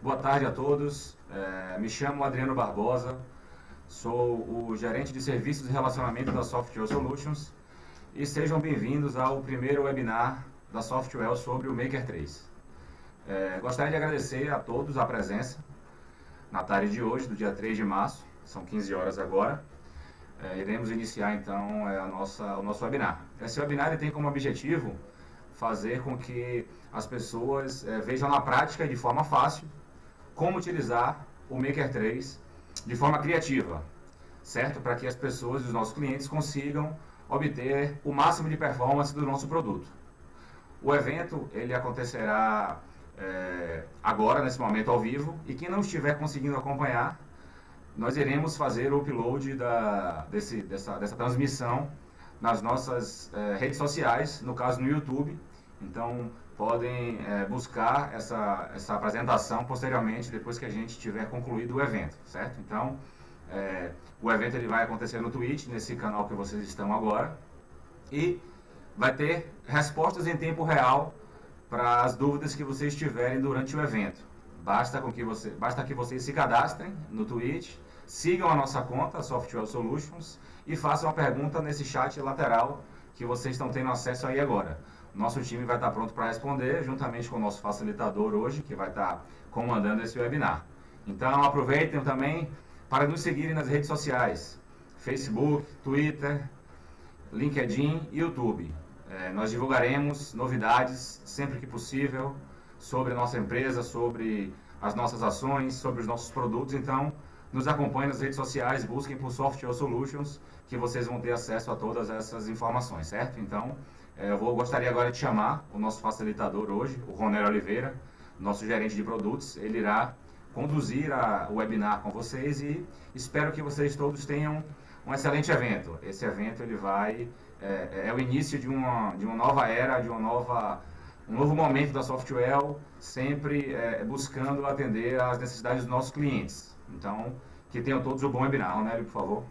Boa tarde a todos. Me chamo Adriano Barbosa, sou o gerente de serviços e relacionamento da Softwell Solutions e sejam bem-vindos ao primeiro webinar da Softwell sobre o Maker 3. Gostaria de agradecer a todos a presença na tarde de hoje, do dia 3 de março, são 15 horas agora. Iremos iniciar então o nosso webinar. Esse webinar ele tem como objetivo fazer com que as pessoas vejam na prática, de forma fácil, como utilizar o Maker 3 de forma criativa, certo? Para que as pessoas, os nossos clientes, consigam obter o máximo de performance do nosso produto. O evento ele acontecerá agora, nesse momento, ao vivo, e quem não estiver conseguindo acompanhar, nós iremos fazer o upload dessa transmissão nas nossas redes sociais, no caso no YouTube. Então, podem buscar essa apresentação posteriormente, depois que a gente tiver concluído o evento, certo? Então, o evento ele vai acontecer no Twitch, nesse canal que vocês estão agora, e vai ter respostas em tempo real para as dúvidas que vocês tiverem durante o evento. Basta que vocês se cadastrem no Twitch, sigam a nossa conta, a Softwell Solutions, e façam a pergunta nesse chat lateral que vocês estão tendo acesso aí agora. Nosso time vai estar pronto para responder, juntamente com o nosso facilitador hoje, que vai estar comandando esse webinar. Então, aproveitem também para nos seguirem nas redes sociais, Facebook, Twitter, LinkedIn e YouTube. Nós divulgaremos novidades sempre que possível sobre a nossa empresa, sobre as nossas ações, sobre os nossos produtos. Então, nos acompanhem nas redes sociais, busquem por Softwell Solutions, que vocês vão ter acesso a todas essas informações, certo? Então, gostaria agora de chamar o nosso facilitador hoje, o Ronélio Oliveira, nosso gerente de produtos. Ele irá conduzir o webinar com vocês e espero que vocês todos tenham um excelente evento. Esse evento ele é o início de uma nova era, um novo momento da Softwell, sempre buscando atender às necessidades dos nossos clientes. Então, que tenham todos um bom webinar. Ronélio, por favor.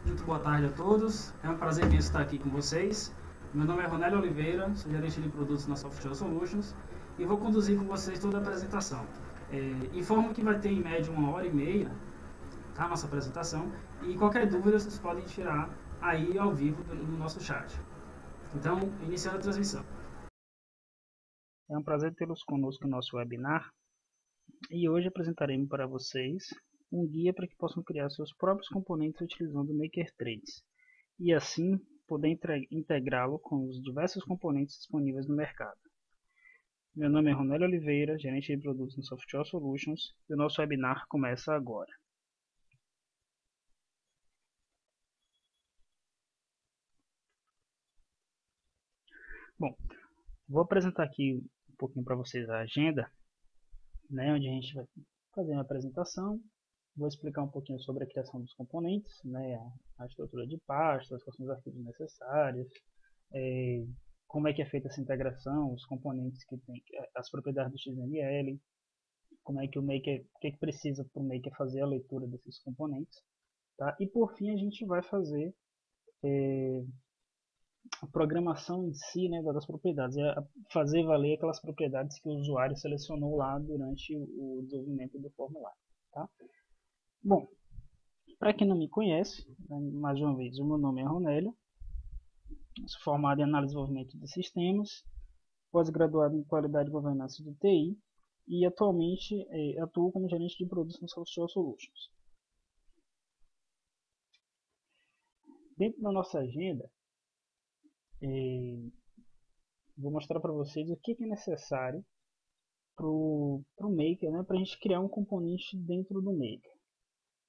Muito boa tarde a todos. É um prazer imenso estar aqui com vocês. Meu nome é Ronélio Oliveira, sou gerente de produtos na Softwell Solutions e vou conduzir com vocês toda a apresentação. Informo que vai ter em média 1h30, tá, nossa apresentação, e qualquer dúvida vocês podem tirar aí ao vivo no nosso chat. Então, iniciando a transmissão. É um prazer tê-los conosco no nosso webinar e hoje apresentaremos para vocês um guia para que possam criar seus próprios componentes utilizando o Maker 3 e assim poder integrá-lo com os diversos componentes disponíveis no mercado. Meu nome é Ronélio Oliveira, gerente de produtos no Softwell Solutions e o nosso webinar começa agora. Bom, vou apresentar aqui um pouquinho para vocês a agenda, né, onde a gente vai fazer uma apresentação. Vou explicar um pouquinho sobre a criação dos componentes, né, a estrutura de pastas, quais são os arquivos necessários, como é que é feita essa integração, os componentes que tem, as propriedades do XML, como é que o Maker, o que precisa para o Maker fazer a leitura desses componentes, tá? E por fim a gente vai fazer a programação em si, né, das propriedades, fazer valer aquelas propriedades que o usuário selecionou lá durante o desenvolvimento do formulário, tá? Bom, para quem não me conhece, mais uma vez, o meu nome é Ronélio, sou formado em análise e desenvolvimento de sistemas, pós-graduado em qualidade e governança de TI e atualmente atuo como gerente de produtos no Softwell Solutions. Dentro da nossa agenda, vou mostrar para vocês o que é necessário para o Maker, né, para a gente criar um componente dentro do Maker.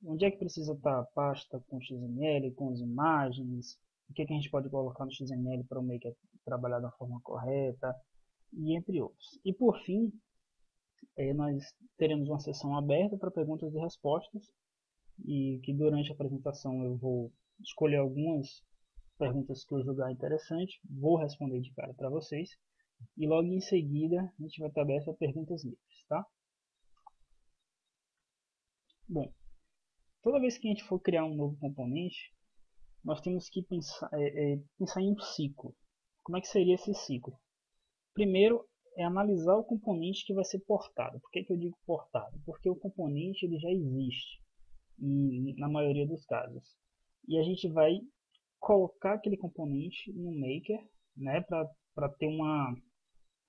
Onde é que precisa estar a pasta com XML, com as imagens, o que a gente pode colocar no XML para o Maker trabalhar da forma correta, e entre outros. E por fim, nós teremos uma sessão aberta para perguntas e respostas, e que durante a apresentação eu vou escolher algumas perguntas que eu julgar interessante, vou responder de cara para vocês, e logo em seguida a gente vai estar aberto a perguntas livres, tá? Bom, toda vez que a gente for criar um novo componente, nós temos que pensar em um ciclo. Como é que seria esse ciclo? Primeiro, é analisar o componente que vai ser portado. Por que eu digo portado? Porque o componente ele já existe na maioria dos casos. E a gente vai colocar aquele componente no Maker, né, para ter uma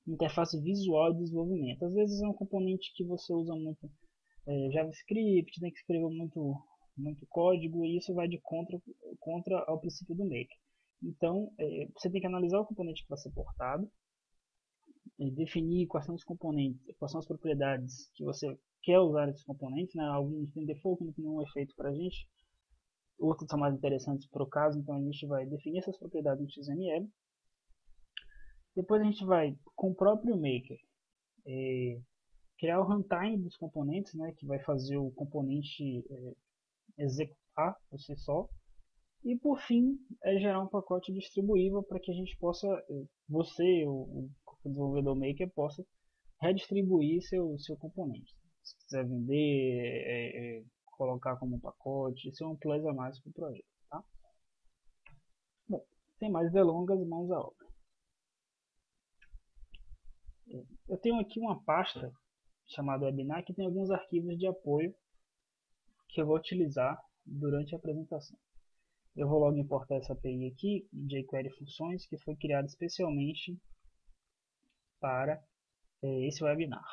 interface visual de desenvolvimento. Às vezes é um componente que você usa muito JavaScript, tem que escrever muito código, e isso vai de contra ao princípio do Maker. Então, você tem que analisar o componente que vai ser portado, definir quais são os componentes, quais são as propriedades que você quer usar esses componentes, né? Alguns têm default, não tem nenhum efeito para a gente, outros são mais interessantes para o caso, então a gente vai definir essas propriedades em XML. Depois a gente vai, com o próprio Maker, criar o runtime dos componentes, né? Que vai fazer o componente executar por si só. E por fim, gerar um pacote distribuível para que a gente possa, você, o desenvolvedor Maker, possa redistribuir seu componente. Se quiser vender, colocar como um pacote, isso é um plus a mais para o projeto. Tá? Bom, sem mais delongas, mãos à obra. Eu tenho aqui uma pasta chamada Webinar que tem alguns arquivos de apoio que eu vou utilizar durante a apresentação. Eu vou logo importar essa API aqui, jQuery Funções, que foi criada especialmente para esse webinar.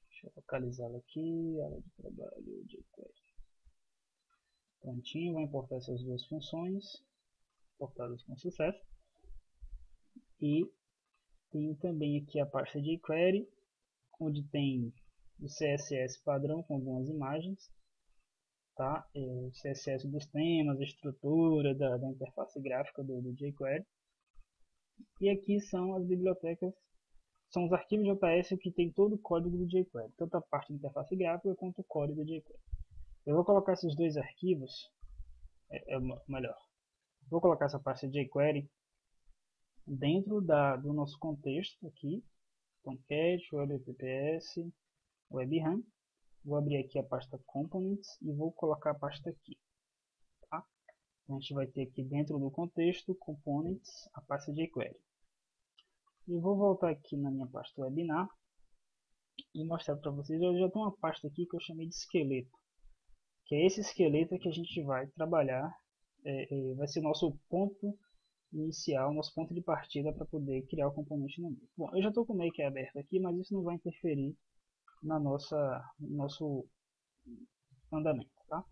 Deixa eu localizá-la aqui, área de trabalho, jQuery. Prontinho, vou importar essas duas funções, importadas com sucesso. E tenho também aqui a pasta jQuery, onde tem o CSS padrão com algumas imagens. Tá? O CSS dos temas, a estrutura da interface gráfica do jQuery. E aqui são as bibliotecas, são os arquivos JS que tem todo o código do jQuery, tanto a parte da interface gráfica quanto o código do jQuery. Eu vou colocar esses dois arquivos, melhor, vou colocar essa pasta jQuery dentro do nosso contexto aqui, Tomcat, WebPPS, WebRAM. Vou abrir aqui a pasta Components e vou colocar a pasta aqui. Tá? Então, a gente vai ter aqui dentro do contexto Components a pasta jQuery. E vou voltar aqui na minha pasta Webinar e mostrar para vocês. Eu já tenho uma pasta aqui que eu chamei de esqueleto, que é esse esqueleto que a gente vai trabalhar, vai ser nosso ponto inicial, nosso ponto de partida para poder criar o componente no Maker. Bom, eu já estou com o Maker aberto aqui, mas isso não vai interferir no nosso andamento, tá?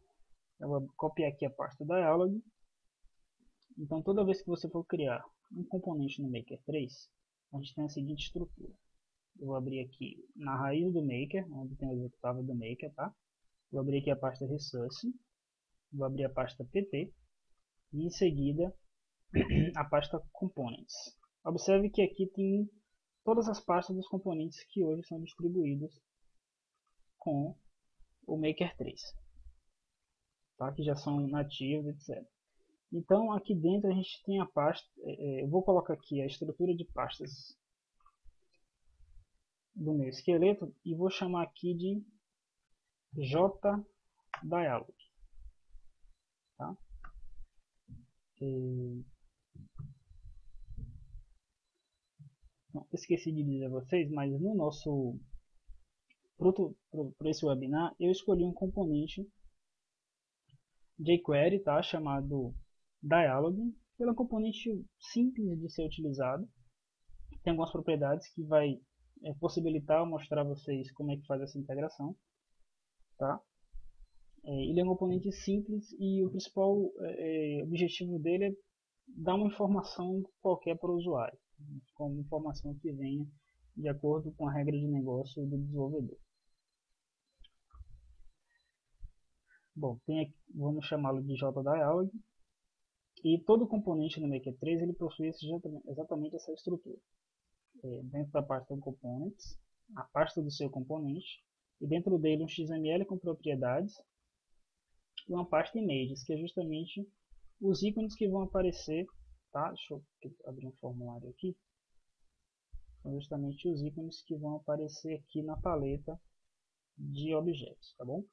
Eu vou copiar aqui a pasta Dialog. Então, toda vez que você for criar um componente no Maker 3, a gente tem a seguinte estrutura. Eu vou abrir aqui na raiz do Maker, onde tem o executável do Maker, tá? Vou abrir aqui a pasta Resource, vou abrir a pasta PT e em seguida a pasta Components. Observe que aqui tem todas as pastas dos componentes que hoje são distribuídos com o Maker 3, tá? Que já são nativos, etc. Então aqui dentro a gente tem a pasta, eu vou colocar aqui a estrutura de pastas do meu esqueleto e vou chamar aqui de JDialog. Tá? Não, esqueci de dizer a vocês, mas no nosso para esse webinar eu escolhi um componente jQuery, tá? Chamado Dialog. Ele é um componente simples de ser utilizado, tem algumas propriedades que vai possibilitar mostrar a vocês como é que faz essa integração, tá? Ele é um componente simples e o principal objetivo dele é dar uma informação qualquer para o usuário, como informação que venha de acordo com a regra de negócio do desenvolvedor. Bom, tem aqui, vamos chamá-lo de JDialog, e todo componente no Maker 3 ele possui exatamente essa estrutura. Dentro da pasta Components, a pasta do seu componente, e dentro dele um XML com propriedades e uma pasta Images, que é justamente os ícones que vão aparecer, tá? Deixa eu abrir um formulário aqui. São justamente os ícones que vão aparecer aqui na paleta de objetos, tá bom?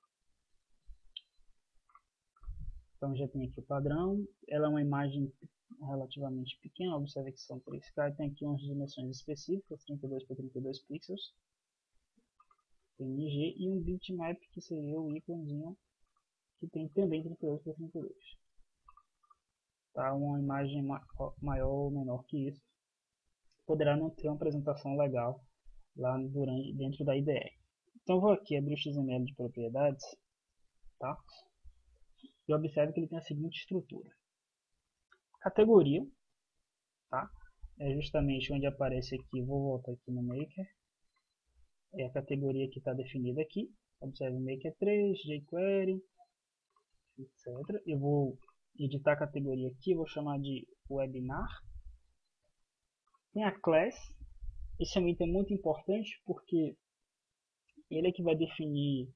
Então já tem aqui o padrão, ela é uma imagem relativamente pequena, observe que são 3K, tem aqui umas dimensões específicas, 32 por 32 pixels, PNG, e um bitmap que seria o íconezinho que tem também 32 por 32. Tá? Uma imagem maior ou menor que isso poderá não ter uma apresentação legal lá dentro da IDE. Então vou aqui abrir o XML de propriedades, tá? E observe que ele tem a seguinte estrutura. Categoria, tá? É justamente onde aparece aqui, vou voltar aqui no Maker. É a categoria que está definida aqui. Observe Maker 3, jQuery, etc. Eu vou editar a categoria aqui, vou chamar de Webinar. Tem a Class. Esse é um item muito importante porque ele é que vai definir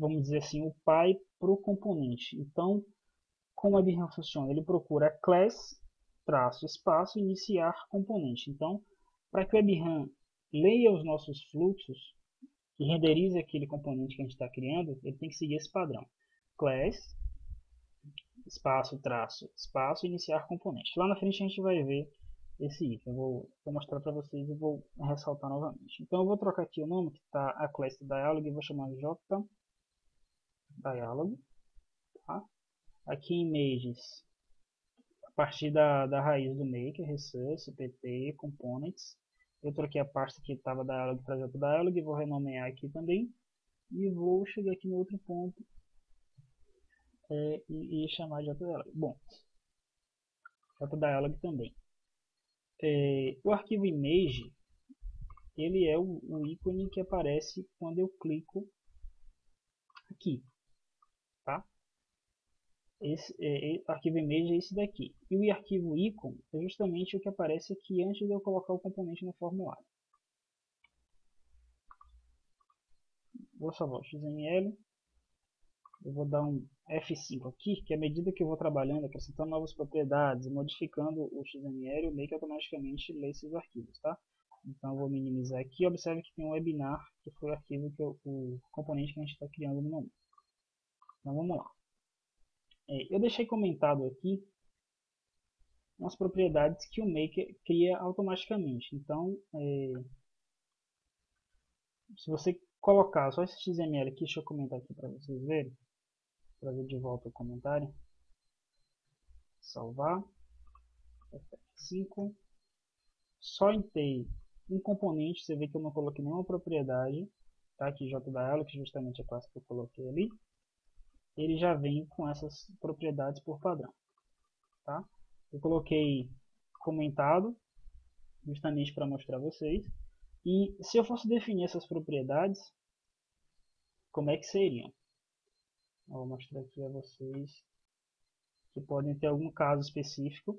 vamos dizer assim, o pai para o componente. Então, como a Webham funciona? Ele procura class, traço, espaço, iniciar componente. Então, para que o Webham leia os nossos fluxos e renderize aquele componente que a gente está criando, ele tem que seguir esse padrão. Class, espaço, traço, espaço, iniciar componente. Lá na frente a gente vai ver esse item. Eu vou mostrar para vocês e vou ressaltar novamente. Então eu vou trocar aqui o nome, que está a class dialog, e vou chamar JDialog. Tá? Aqui em images, a partir da raiz do maker, resource, pt, components. Eu troquei a pasta que estava dialog para JDialog, vou renomear aqui também. E vou chegar aqui no outro ponto e chamar de JDialog. Bom, JDialog também. O arquivo image, ele é o ícone que aparece quando eu clico aqui, tá? O arquivo image é esse daqui. E o arquivo icon é justamente o que aparece aqui antes de eu colocar o componente no formulário. Vou salvar o XML. Eu vou dar um F5 aqui, que à medida que eu vou trabalhando, acrescentando novas propriedades, modificando o XML, o Make automaticamente lê esses arquivos, tá? Então eu vou minimizar aqui. Observe que tem um webinar, que foi o arquivo o componente que a gente está criando no momento. Então vamos lá. Eu deixei comentado aqui umas propriedades que o Maker cria automaticamente. Então, se você colocar só esse XML aqui, deixa eu comentar aqui para vocês verem. Trazer de volta o comentário. Salvar. F5. Só entrei um componente, você vê que eu não coloquei nenhuma propriedade. Tá aqui JDialog, que justamente é a classe que eu coloquei ali. Ele já vem com essas propriedades por padrão. Tá? Eu coloquei comentado, justamente para mostrar a vocês. E se eu fosse definir essas propriedades, como é que seriam? Eu vou mostrar aqui a vocês que podem ter algum caso específico.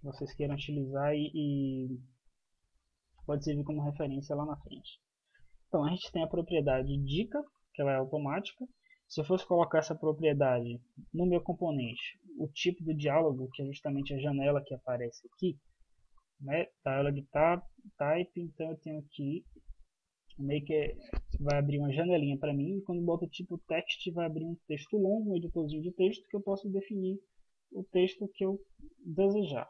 Vocês queiram utilizar e pode servir como referência lá na frente. Então a gente tem a propriedade dica, que ela é automática. Se eu fosse colocar essa propriedade no meu componente, o tipo do diálogo, que é justamente a janela que aparece aqui, né? Dialog type, então eu tenho aqui o Maker vai abrir uma janelinha para mim, e quando boto o tipo text vai abrir um texto longo, um editorzinho de texto, que eu posso definir o texto que eu desejar.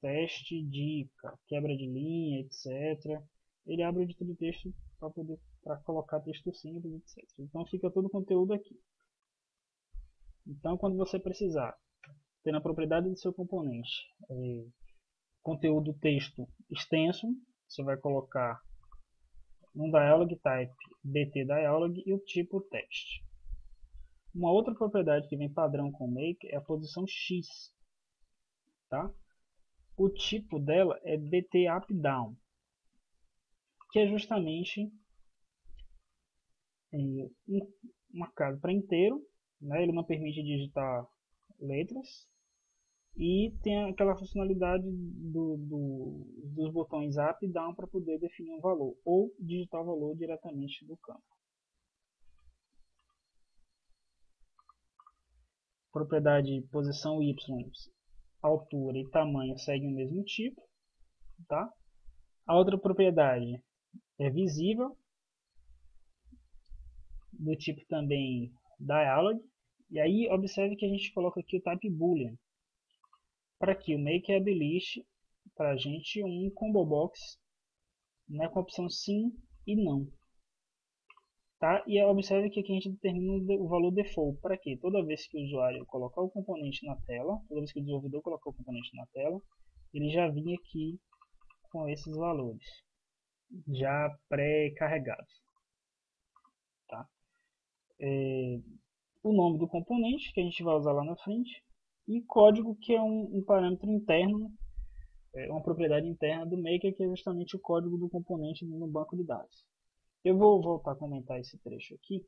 Teste, dica, quebra de linha, etc. Ele abre o editor de texto para colocar texto simples, etc. Então fica todo o conteúdo aqui. Então quando você precisar ter na propriedade do seu componente conteúdo texto extenso, você vai colocar um dialog type bt dialog e o tipo text. Uma outra propriedade que vem padrão com o Make é a posição X. Tá? O tipo dela é bt up down, que é justamente uma casa para inteiro, né? Ele não permite digitar letras. E tem aquela funcionalidade dos botões up e down para poder definir um valor ou digitar o valor diretamente do campo. Propriedade posição y, altura e tamanho seguem o mesmo tipo. tá? A outra propriedade é visível, do tipo também dialog. E aí observe que a gente coloca aqui o type boolean, para que o make habilite para a gente um combo box, né, com a opção sim e não. Tá? E observe que aqui a gente determina o valor default. Para quê? Toda vez que o usuário colocar o componente na tela, toda vez que o desenvolvedor colocar o componente na tela, ele já vinha aqui com esses valores, já pré-carregados. Tá? O nome do componente, que a gente vai usar lá na frente, e código, que é um parâmetro interno, uma propriedade interna do Maker, que é justamente o código do componente no banco de dados. Eu vou voltar a comentar esse trecho aqui,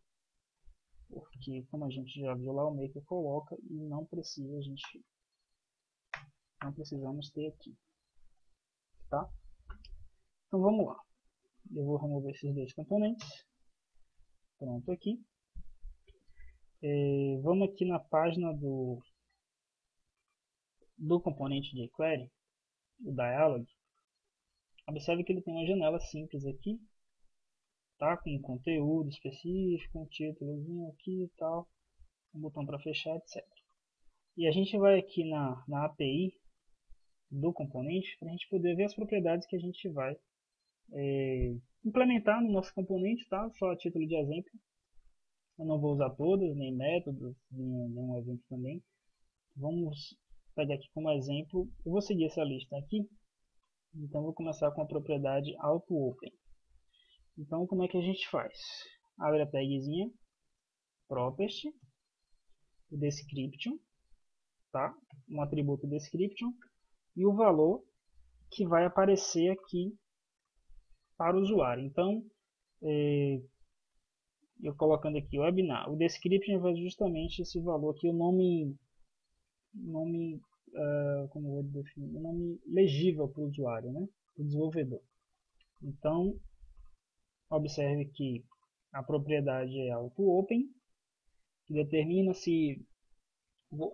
porque como a gente já viu lá, o Maker coloca e não precisamos ter aqui. Tá? Então vamos lá. Eu vou remover esses dois componentes. Pronto aqui. Vamos aqui na página do componente jQuery, o dialog. Observe que ele tem uma janela simples aqui, tá? Com conteúdo específico, um títulozinho aqui e tal, um botão para fechar, etc. E a gente vai aqui na API do componente para a gente poder ver as propriedades que a gente vai implementar no nosso componente, tá? Só a título de exemplo. Eu não vou usar todas, nem métodos, nenhum exemplo também. Vamos pegar aqui como exemplo. Eu vou seguir essa lista aqui. Então vou começar com a propriedade AutoOpen. Então como é que a gente faz? Abre a tagzinha Property, o Description, tá? Um atributo Description e o valor que vai aparecer aqui para o usuário. Então eu colocando aqui o webinar, o Description vai justamente esse valor aqui, o nome como eu vou definir, o nome legível para o usuário, né? Para o desenvolvedor. Então observe que a propriedade é AutoOpen, que determina se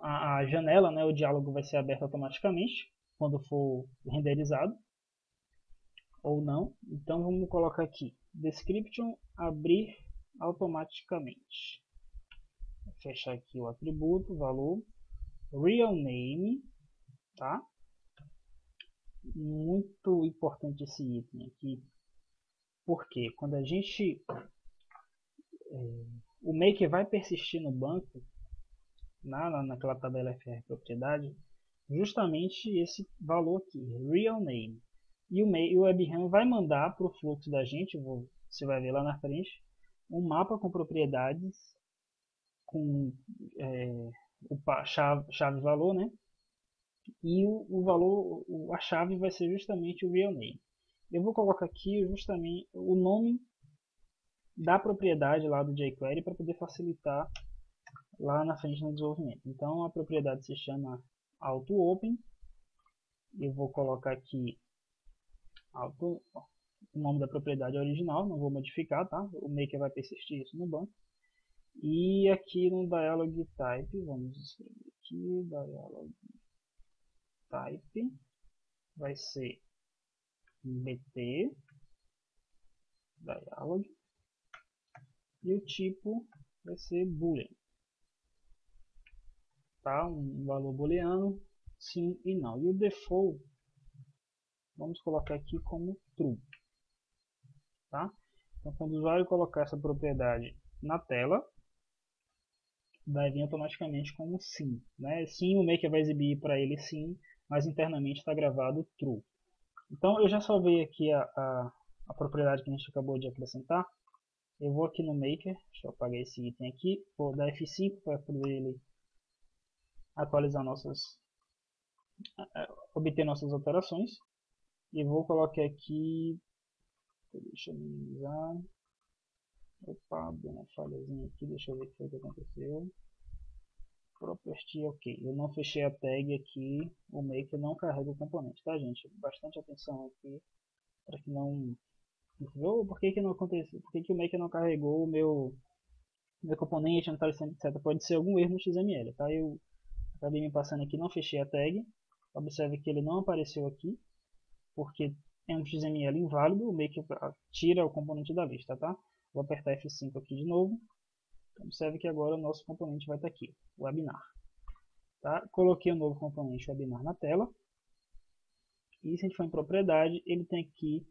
a janela, né, o diálogo vai ser aberto automaticamente quando for renderizado ou não. Então vamos colocar aqui description abrir automaticamente. Vou fechar aqui o atributo, valor, real name, tá? Muito importante esse item aqui, porque quando a gente o maker vai persistir no banco, naquela tabela FR propriedade, justamente esse valor aqui, real name. E o WebRAM vai mandar para o fluxo da gente, você vai ver lá na frente, um mapa com propriedades, com chave valor, né? E o valor, a chave vai ser justamente o real name. Eu vou colocar aqui justamente o nome da propriedade lá do jQuery para poder facilitar lá na frente no desenvolvimento. Então a propriedade se chama AutoOpen. Eu vou colocar aqui o nome da propriedade original, não vou modificar, tá? O Maker vai persistir isso no banco. E aqui no dialog type, vamos escrever aqui, dialog type vai ser bt dialog e o tipo vai ser boolean, tá? Um valor booleano, sim e não. E o default vamos colocar aqui como true, tá? Então quando o usuário colocar essa propriedade na tela, vai vir automaticamente como sim, né? Sim, o Maker vai exibir para ele sim, mas internamente está gravado true. Então eu já salvei aqui a propriedade que a gente acabou de acrescentar. Eu vou aqui no Maker, deixa eu apagar esse item aqui, vou dar F5 para poder ele atualizar obter nossas alterações. E vou colocar aqui, deixa eu minimizar. Opa, deu uma falhazinha aqui, deixa eu ver o que foi que aconteceu. Property, ok. Eu não fechei a tag aqui, o Maker não carrega o componente, tá, gente? Bastante atenção aqui, para que não... Por que não aconteceu? Por que o Maker não carregou o meu componente, não está sendo, etc. Pode ser algum erro no XML, tá? Eu acabei me passando aqui, não fechei a tag. Observe que ele não apareceu aqui, porque é um XML inválido, o Maker tira o componente da lista, tá? Vou apertar F5 aqui de novo. Observe que agora o nosso componente vai estar aqui, o webinar. Tá? Coloquei o novo componente webinar na tela. E se a gente for em propriedade, ele tem aqui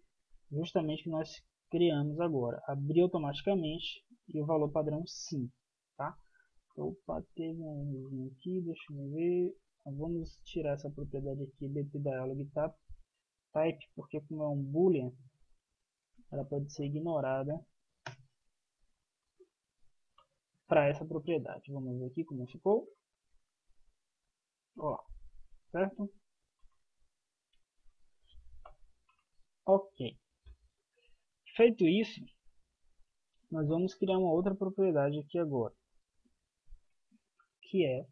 justamente o que nós criamos agora. Abrir automaticamente e o valor padrão sim. Tá? Opa, teve um erro aqui, deixa eu ver. Então, vamos tirar essa propriedade aqui, btdialog type, porque como é um boolean, ela pode ser ignorada para essa propriedade. Vamos ver aqui como ficou. Ó, certo? Ok. Feito isso, nós vamos criar uma outra propriedade aqui agora, que é,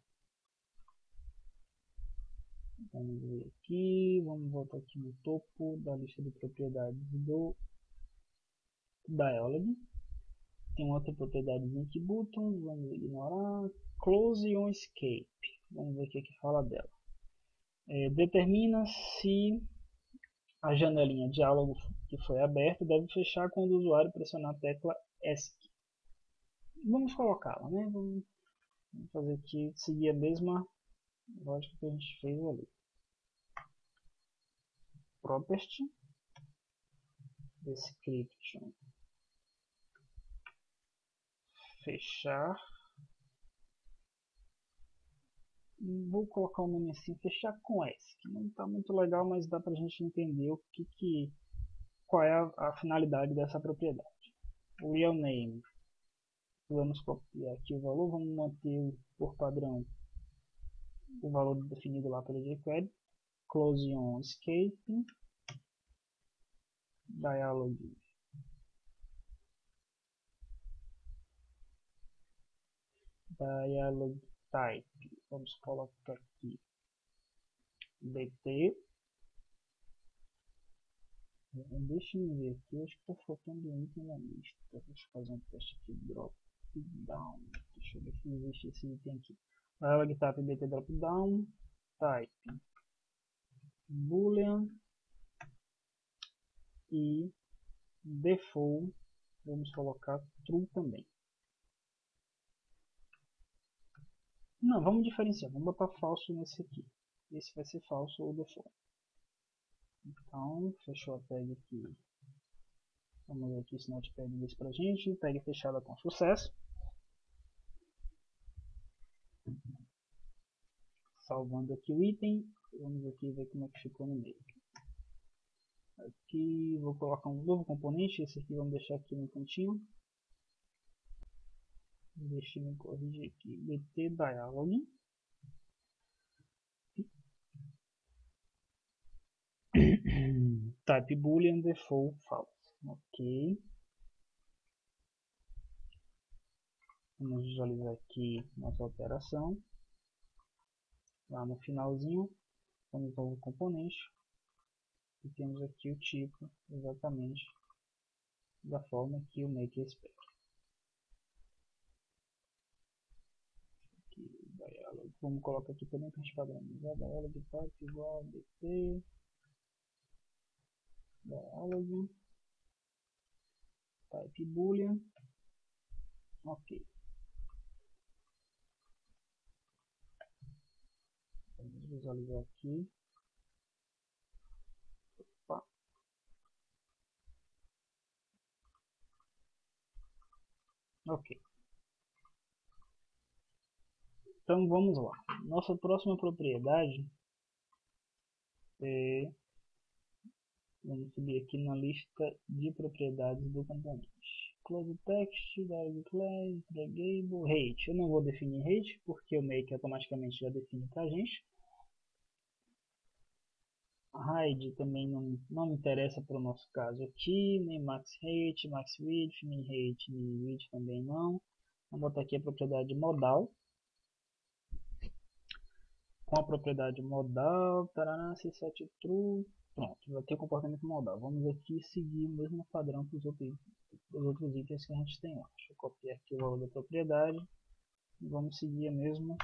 vamos ver aqui, vamos voltar aqui no topo da lista de propriedades do Dialog. Tem outra propriedade aqui, button, vamos ignorar, close on escape, vamos ver o que fala dela. Determina se a janelinha diálogo que foi aberta deve fechar quando o usuário pressionar a tecla ESC. Vamos colocá-la, né? Vamos fazer aqui, seguir a mesma lógica que a gente fez ali. Property, description, fechar. Vou colocar o nome assim, fechar com S, que não está muito legal, mas dá para a gente entender qual é a finalidade dessa propriedade. Real name, vamos copiar aqui o valor, vamos manter por padrão o valor definido lá pelo jQuery. Close on escape, dialog type, vamos colocar aqui bt. Deixa eu ver aqui, acho que está faltando um item na lista. Deixa eu fazer um teste aqui, drop down. Deixa eu ver se existe esse item aqui. Dialog type bt drop down, type boolean e default, vamos colocar true também. Não, vamos diferenciar, vamos botar falso nesse aqui. Esse vai ser falso ou default. Então, fechou a tag aqui. Vamos ver aqui se não te pede isso pra gente. Tag fechada com sucesso. Salvando aqui o item. Vamos aqui ver como é que ficou no meio. Aqui vou colocar um novo componente. Esse aqui vamos deixar aqui no cantinho. Deixa eu me corrigir aqui. bt dialog. Type boolean default false. Ok. Vamos visualizar aqui nossa alteração. Lá no finalzinho, vamos ao novo componente. E temos aqui o tipo exatamente da forma que o Maker espera. Aqui, dialog. Vamos colocar aqui também para a gente padronizar. Dialog type igual a bt. Dialog. Type boolean. Ok. Vamos visualizar aqui. Opa. Ok. Então vamos lá. Nossa próxima propriedade é... Vamos subir aqui na lista de propriedades do componente. Close text, dialog class, dragable, rate. Eu não vou definir rate porque o Maker automaticamente já define para a gente. Hide também não me interessa para o nosso caso aqui, nem max rate, max width, min rate, min width também não. Vamos botar aqui a propriedade modal. Com a propriedade modal, tarará, se set true, pronto, vai ter comportamento modal. Vamos aqui seguir o mesmo padrão que os outros itens que a gente tem lá. Deixa eu copiar aqui o valor da propriedade e vamos seguir o mesmo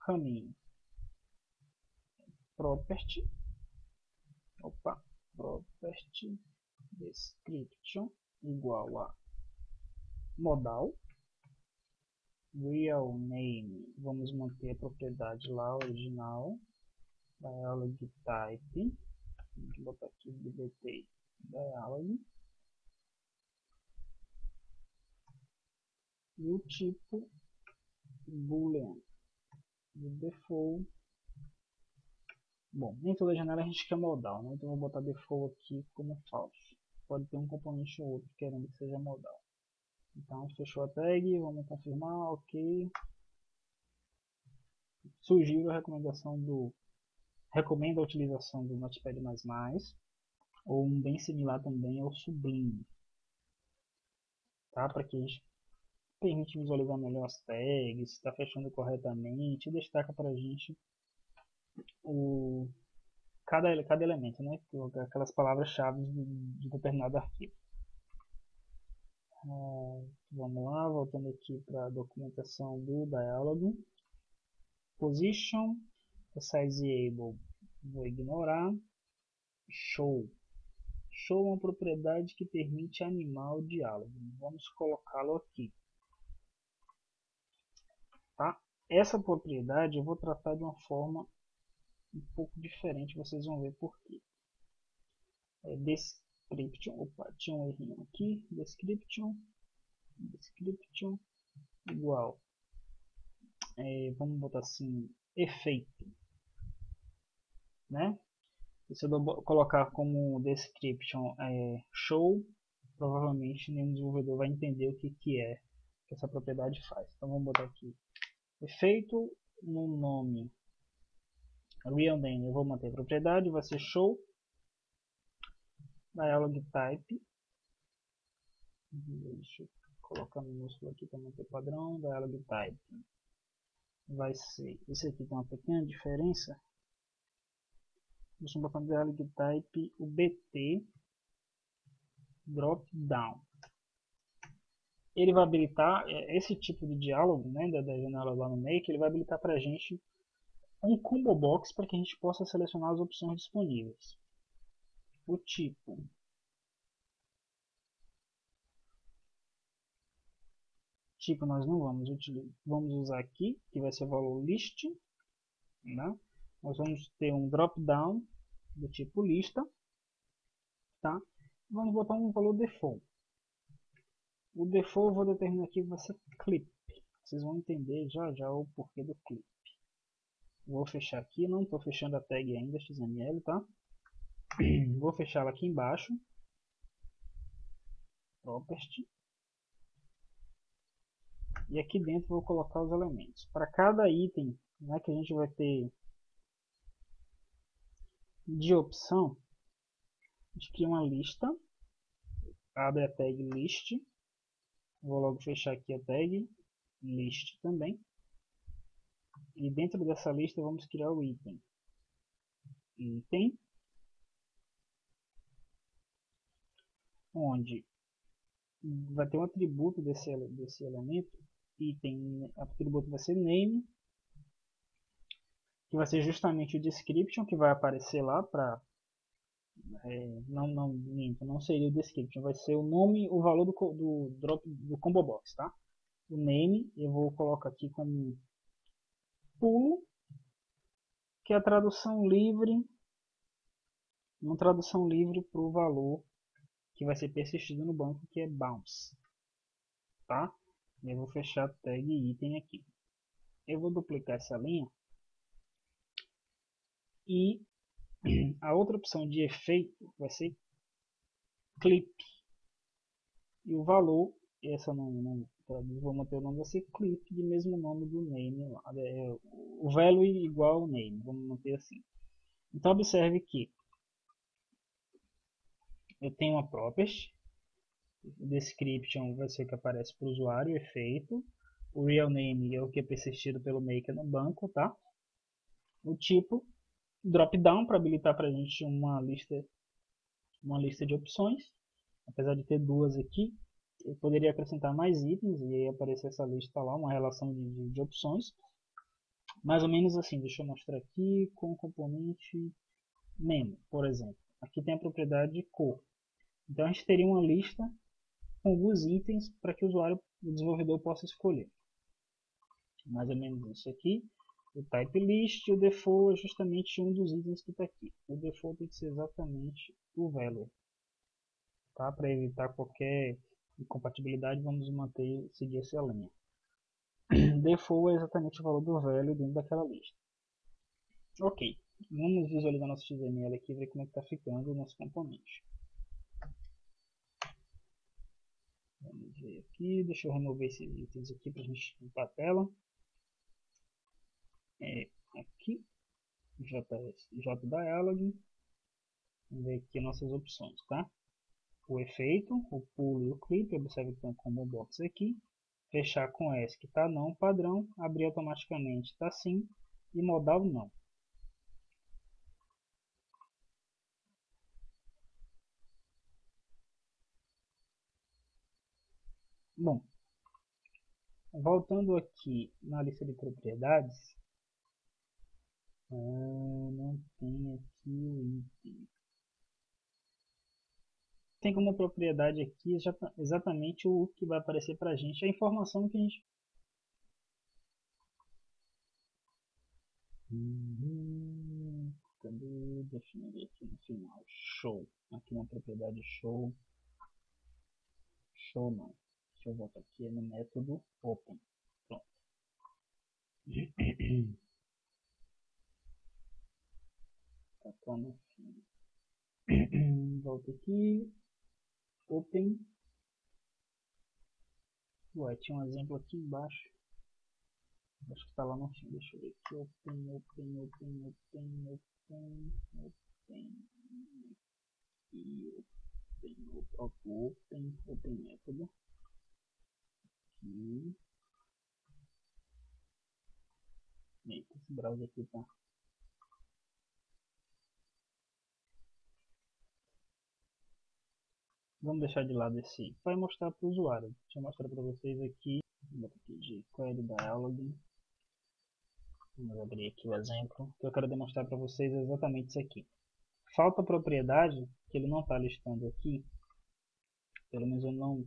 caminho. Property. Opa, property description igual a modal. Real name, vamos manter a propriedade lá original. Dialog type, vou botar aqui dbt dialog. E o tipo boolean de default. Bom, nem toda janela a gente quer modal, né? Então eu vou botar default aqui como falso. Pode ter um componente ou outro querendo que seja modal. Então fechou a tag, vamos confirmar, ok. Sugiro a recomendação recomendo a utilização do Notepad++, ou um bem similar também ao Sublime, tá? Para que a gente permite visualizar melhor as tags, está fechando corretamente e destaca para a gente cada elemento, né? Aquelas palavras-chave de determinado arquivo. Vamos lá, voltando aqui para a documentação do Dialog. Position, sizeable, vou ignorar. Show. Show é uma propriedade que permite animar o diálogo. Vamos colocá-lo aqui. Tá? Essa propriedade eu vou tratar de uma forma um pouco diferente, vocês vão ver por quê. Description, opa, tinha um errinho aqui. Description igual. Vamos botar assim, efeito. Né? E se eu colocar como description show, provavelmente nenhum desenvolvedor vai entender o que essa propriedade faz. Então vamos botar aqui efeito no nome real name, eu vou manter a propriedade, vai ser show dialog type. Deixa eu colocar minúsculo aqui para manter padrão. Dialog type vai ser, esse aqui tem uma pequena diferença. Deixa eu botar no dialog type o bt drop down. Ele vai habilitar esse tipo de diálogo, né, da janela lá no Make, ele vai habilitar para a gente um combo box para que a gente possa selecionar as opções disponíveis. O tipo nós não vamos utilizar, vamos usar aqui, que vai ser o valor list, né? Nós vamos ter um drop down do tipo lista, tá? Vamos botar um valor default. O default eu vou determinar aqui que vai ser clip. Vocês vão entender já o porquê do clip. Vou fechar aqui, não estou fechando a tag ainda XML, tá? Vou fechá-la aqui embaixo. Property. E aqui dentro vou colocar os elementos. Para cada item, né, que a gente vai ter de opção, a gente cria uma lista. Abre a tag list. Vou logo fechar aqui a tag list também. E dentro dessa lista vamos criar o item. Item. Onde vai ter um atributo desse elemento. Item, atributo vai ser name, que vai ser justamente o description que vai aparecer lá para não seria o description, vai ser o nome, o valor do combo box, tá? O name eu vou colocar aqui como pulo, que é a tradução livre, uma tradução livre para o valor que vai ser persistido no banco, que é bounce, tá? Eu vou fechar a tag item aqui. Eu vou duplicar essa linha. E a outra opção de efeito vai ser clip. E o valor, essa não vou manter o nome, vai ser clip, de mesmo nome do name lá. O value igual ao name, vamos manter assim. Então observe que eu tenho uma property. O description vai ser o que aparece para o usuário, efeito. O real name é o que é persistido pelo maker no banco, tá? O tipo, drop down para habilitar para a gente uma lista de opções. Apesar de ter duas aqui, eu poderia acrescentar mais itens e aí aparecer essa lista lá, uma relação de opções. Mais ou menos assim, deixa eu mostrar aqui com o componente memo, por exemplo. aqui tem a propriedade de cor. Então a gente teria uma lista com alguns itens para que o desenvolvedor possa escolher. Mais ou menos isso aqui. O type list, o default é justamente um dos itens que está aqui. O default tem que ser exatamente o value. Tá? Para evitar qualquer incompatibilidade, vamos seguir essa linha. Default é exatamente o valor do value dentro daquela lista. Ok, vamos visualizar nosso XML aqui e ver como é que está ficando o nosso componente. Vamos ver aqui, deixa eu remover esses itens aqui para a gente limpar a tela. Aqui, JDialog. Vamos ver aqui nossas opções, tá? O efeito, o pull e o clip, observe que tem um combo box aqui. Fechar com S que está não, padrão, abrir automaticamente está sim e modal não. Bom, voltando aqui na lista de propriedades, não tem aqui o item. Tem como propriedade aqui exatamente o que vai aparecer para a gente, a informação que a gente... Cadê? Definir aqui no final. Show. Aqui na propriedade show. Show não. Deixa eu voltar aqui no método open. Pronto. Tá no fim. Volta aqui. Open. Ué, tinha um exemplo aqui embaixo. Acho que está lá no fim. Deixa eu ver aqui. Open. E o próprio open método. Aqui. Eita, esse browser aqui tá. Vamos deixar de lado esse. Vai mostrar para o usuário. Deixa eu mostrar para vocês aqui. Vou botar aqui de query dialog. Vamos abrir aqui o exemplo. O que eu quero demonstrar para vocês é exatamente isso aqui. Falta propriedade, que ele não está listando aqui. Pelo menos eu não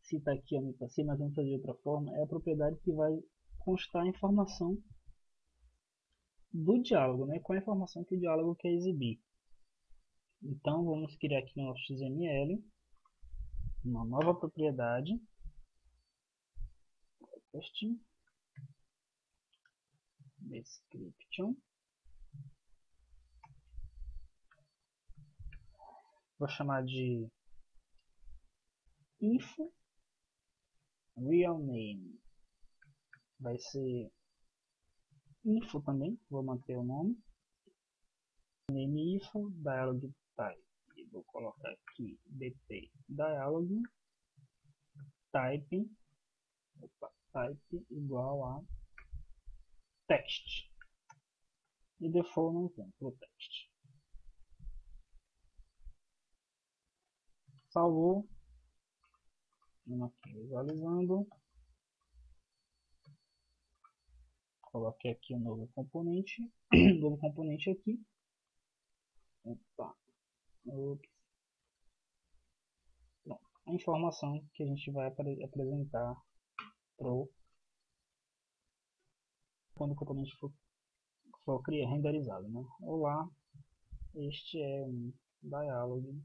cito aqui, eu me passei, mas vamos fazer de outra forma. É a propriedade que vai constar a informação do diálogo, né? Com a informação que o diálogo quer exibir. Então vamos criar aqui no nosso XML uma nova propriedade. Description. Vou chamar de info real name. Vai ser info também, vou manter o nome. Name info dialog type. Vou colocar aqui dt dialog type igual a text. E default não tem pro text. Salvou. Vamos aqui visualizando. Coloquei aqui o novo componente. Novo componente aqui. Opa. Ups. Pronto. A informação que a gente vai apresentar quando o componente for renderizado, né? Olá, este é um dialog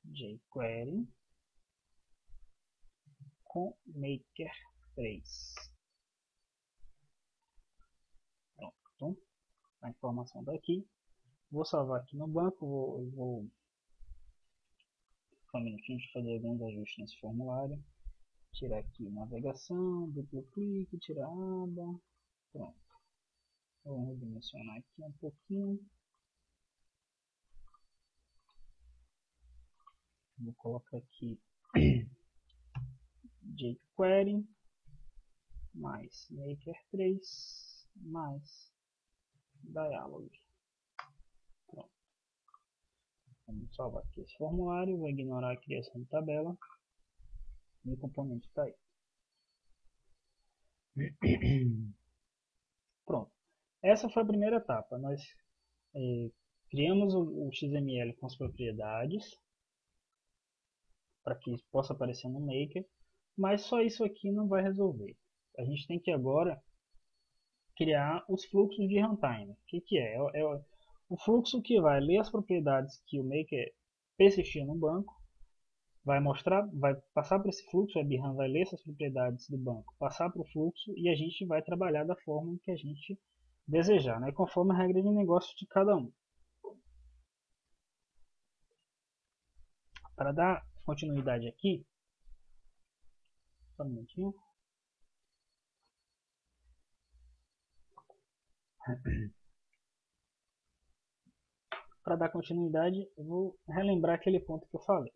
jQuery com maker 3. Pronto, a informação daqui. Vou salvar aqui no banco, vou um minutinho de fazer alguns ajustes nesse formulário. Tirar aqui navegação, duplo clique, tirar a aba. Pronto. Vou redimensionar aqui um pouquinho. Vou colocar aqui jQuery mais maker 3 mais dialog. Pronto. Vamos salvar aqui esse formulário. Vou ignorar a criação de tabela. E o componente está aí. Pronto. Essa foi a primeira etapa. Nós criamos o XML com as propriedades para que possa aparecer no Maker, mas só isso aqui não vai resolver. A gente tem que agora criar os fluxos de runtime. O que é? É o fluxo que vai ler as propriedades que o Maker persistiu no banco, vai passar para esse fluxo, o WebRAM vai ler essas propriedades do banco, passar para o fluxo e a gente vai trabalhar da forma que a gente desejar, né? Conforme a regra de negócio de cada um. Para dar continuidade aqui, só um minutinho. Para dar continuidade, eu vou relembrar aquele ponto que eu falei.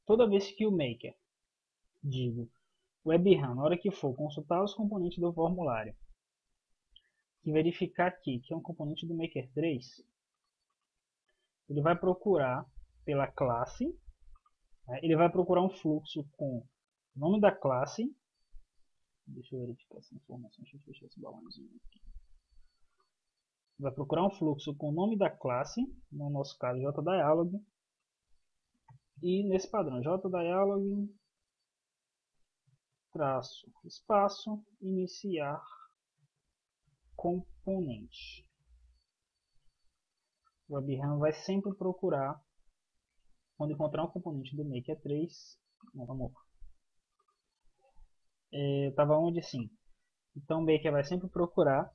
Toda vez que o Maker, o WebRAM, na hora que for consultar os componentes do formulário e verificar aqui que é um componente do Maker 3, ele vai procurar pela classe, né? Ele vai procurar um fluxo com o nome da classe. Deixa eu verificar essa informação, deixa eu fechar esse balãozinho aqui. Vai procurar um fluxo com o nome da classe, no nosso caso JDialog, e nesse padrão JDialog traço espaço iniciar componente. O WebRAM vai sempre procurar, quando encontrar um componente do Maker 3, vamos lá. Estava onde sim. Então o Maker vai sempre procurar,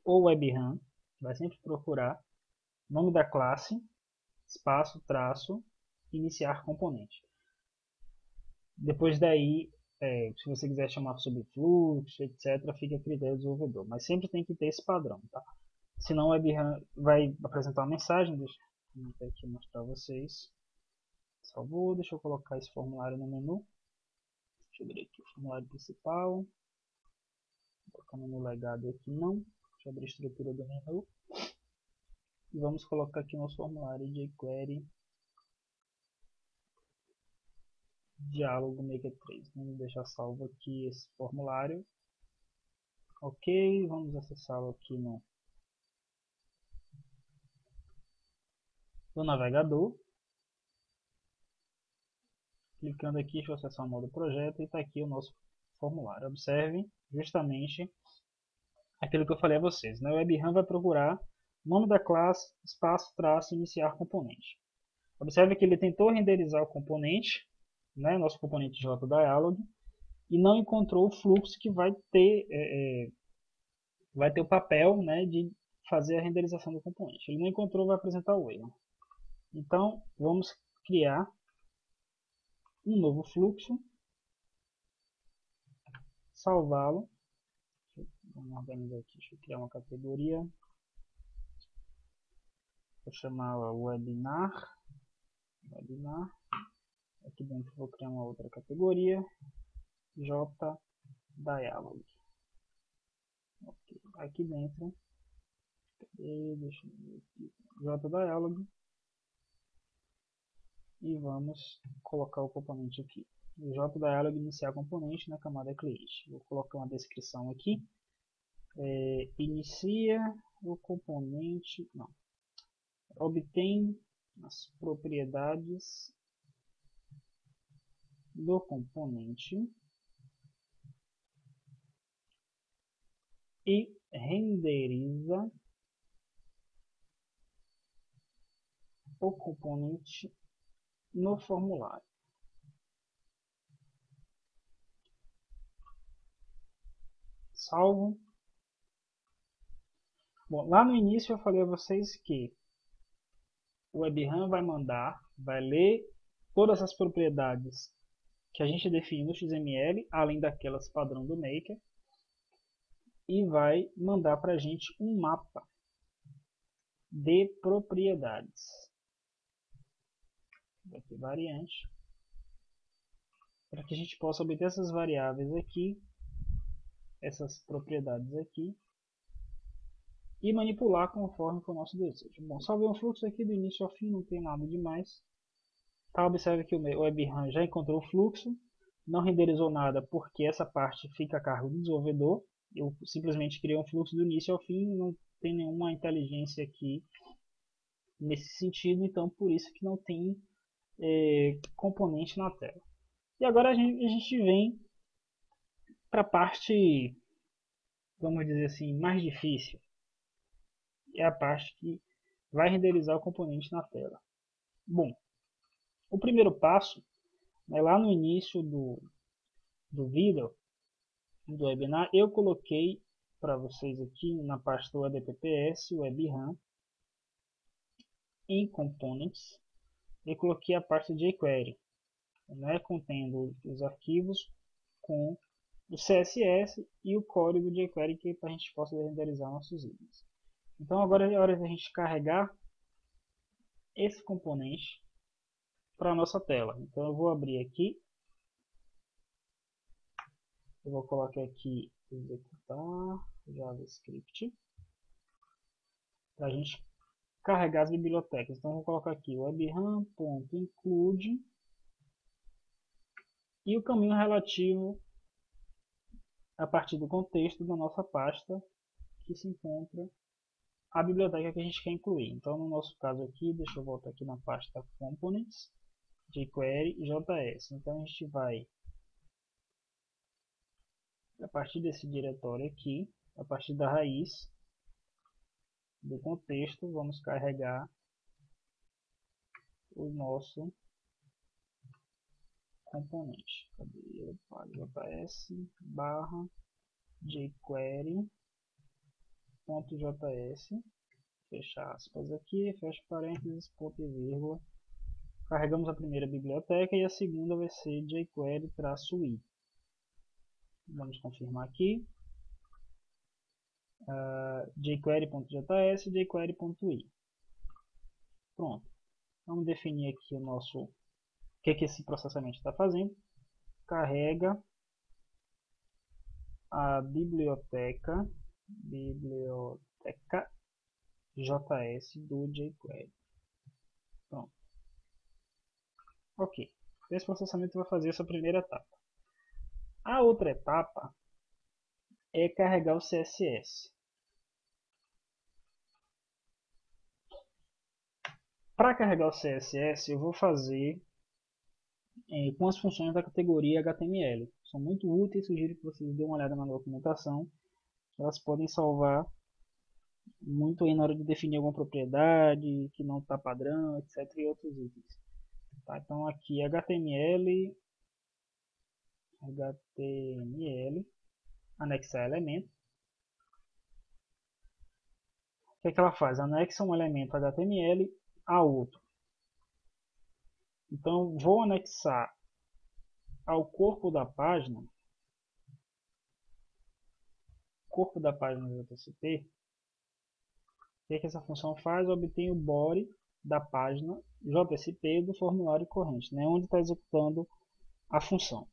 o WebRAM vai sempre procurar nome da classe, espaço, traço, iniciar componente. Depois daí, se você quiser chamar sobre fluxo, etc., fica a critério do desenvolvedor. Mas sempre tem que ter esse padrão, tá? Senão o WebRAM vai apresentar uma mensagem. Deixa eu aqui mostrar para vocês. Salvou, deixa eu colocar esse formulário no menu. Deixa eu abrir aqui o formulário principal. Vou colocar no menu legado aqui não. Deixa eu abrir a estrutura do menu. E vamos colocar aqui o nosso formulário de query diálogo Maker 3. Vamos deixar salvo aqui esse formulário. Ok, vamos acessá-lo aqui no navegador. Clicando aqui, deixa eu acessar o modo projeto e está aqui o nosso formulário. Observe justamente aquilo que eu falei a vocês, né? O WebRAM vai procurar nome da classe, espaço, traço, iniciar componente. Observe que ele tentou renderizar o componente, né? Nosso componente JDialog, e não encontrou o fluxo que vai ter o papel, né, de fazer a renderização do componente. Ele não encontrou, vai apresentar o erro. Então, vamos criar um novo fluxo, salvá-lo. Vamos organizar aqui, deixa eu criar uma categoria. Vou chamar webinar. Aqui dentro vou criar uma outra categoria, JDialog. Okay. Aqui dentro, deixa eu ver aqui, JDialog. E vamos colocar o componente aqui. O JDialog iniciar componente na camada cliente. Vou colocar uma descrição aqui. Inicia o componente, não. Obtém as propriedades do componente e renderiza o componente no formulário. Salvo. Bom, lá no início eu falei a vocês que o WebRAM vai ler todas as propriedades que a gente define no XML, além daquelas padrão do Maker, e vai mandar para a gente um mapa de propriedades. Vai ter variante, para que a gente possa obter essas variáveis aqui, essas propriedades aqui, e manipular conforme for o nosso desejo. Bom, salvei um fluxo aqui do início ao fim, não tem nada demais. Tá, observe que o WebRAM já encontrou o fluxo, não renderizou nada porque essa parte fica a cargo do desenvolvedor. Eu simplesmente criei um fluxo do início ao fim, não tem nenhuma inteligência aqui nesse sentido, então por isso que não tem componente na tela. E agora a gente vem para a parte, vamos dizer assim, mais difícil. É a parte que vai renderizar o componente na tela. Bom, o primeiro passo, né, lá no início do vídeo, do webinar, eu coloquei para vocês aqui na pasta WebPPS, WebRAM, em Components, e coloquei a parte de jQuery, né, contendo os arquivos com o CSS e o código de jQuery que para a gente possa renderizar nossos itens. Então agora é hora de a gente carregar esse componente para a nossa tela. Então eu vou abrir aqui, eu vou colocar aqui executar JavaScript para a gente carregar as bibliotecas. Então eu vou colocar aqui webram.include e o caminho relativo a partir do contexto da nossa pasta que se encontra a biblioteca que a gente quer incluir. Então no nosso caso aqui, deixa eu voltar aqui na pasta Components, jQuery e JS. Então a gente vai, a partir desse diretório aqui, a partir da raiz do contexto, vamos carregar o nosso componente. Cadê? JS barra jQuery.js, fechar aspas aqui, fecha parênteses, ponto e vírgula. Carregamos a primeira biblioteca e a segunda vai ser jQuery-i. Vamos confirmar aqui. jQuery.js e jQuery.i. Pronto. Vamos definir aqui o nosso, o que esse processamento está fazendo. Carrega a biblioteca JS do jQuery. Pronto. Ok. Esse processamento vai fazer essa primeira etapa. A outra etapa é carregar o CSS. Para carregar o CSS, eu vou fazer com as funções da categoria HTML. São muito úteis, sugiro que vocês dêem uma olhada na documentação. Elas podem salvar muito aí na hora de definir alguma propriedade que não está padrão, etc. e outros itens. Tá, então aqui HTML, anexar elemento. O que é que ela faz? Anexa um elemento HTML a outro. Então vou anexar ao corpo da página JSP. O que é que essa função faz? Obtém o body da página JSP do formulário corrente, né, onde está executando a função.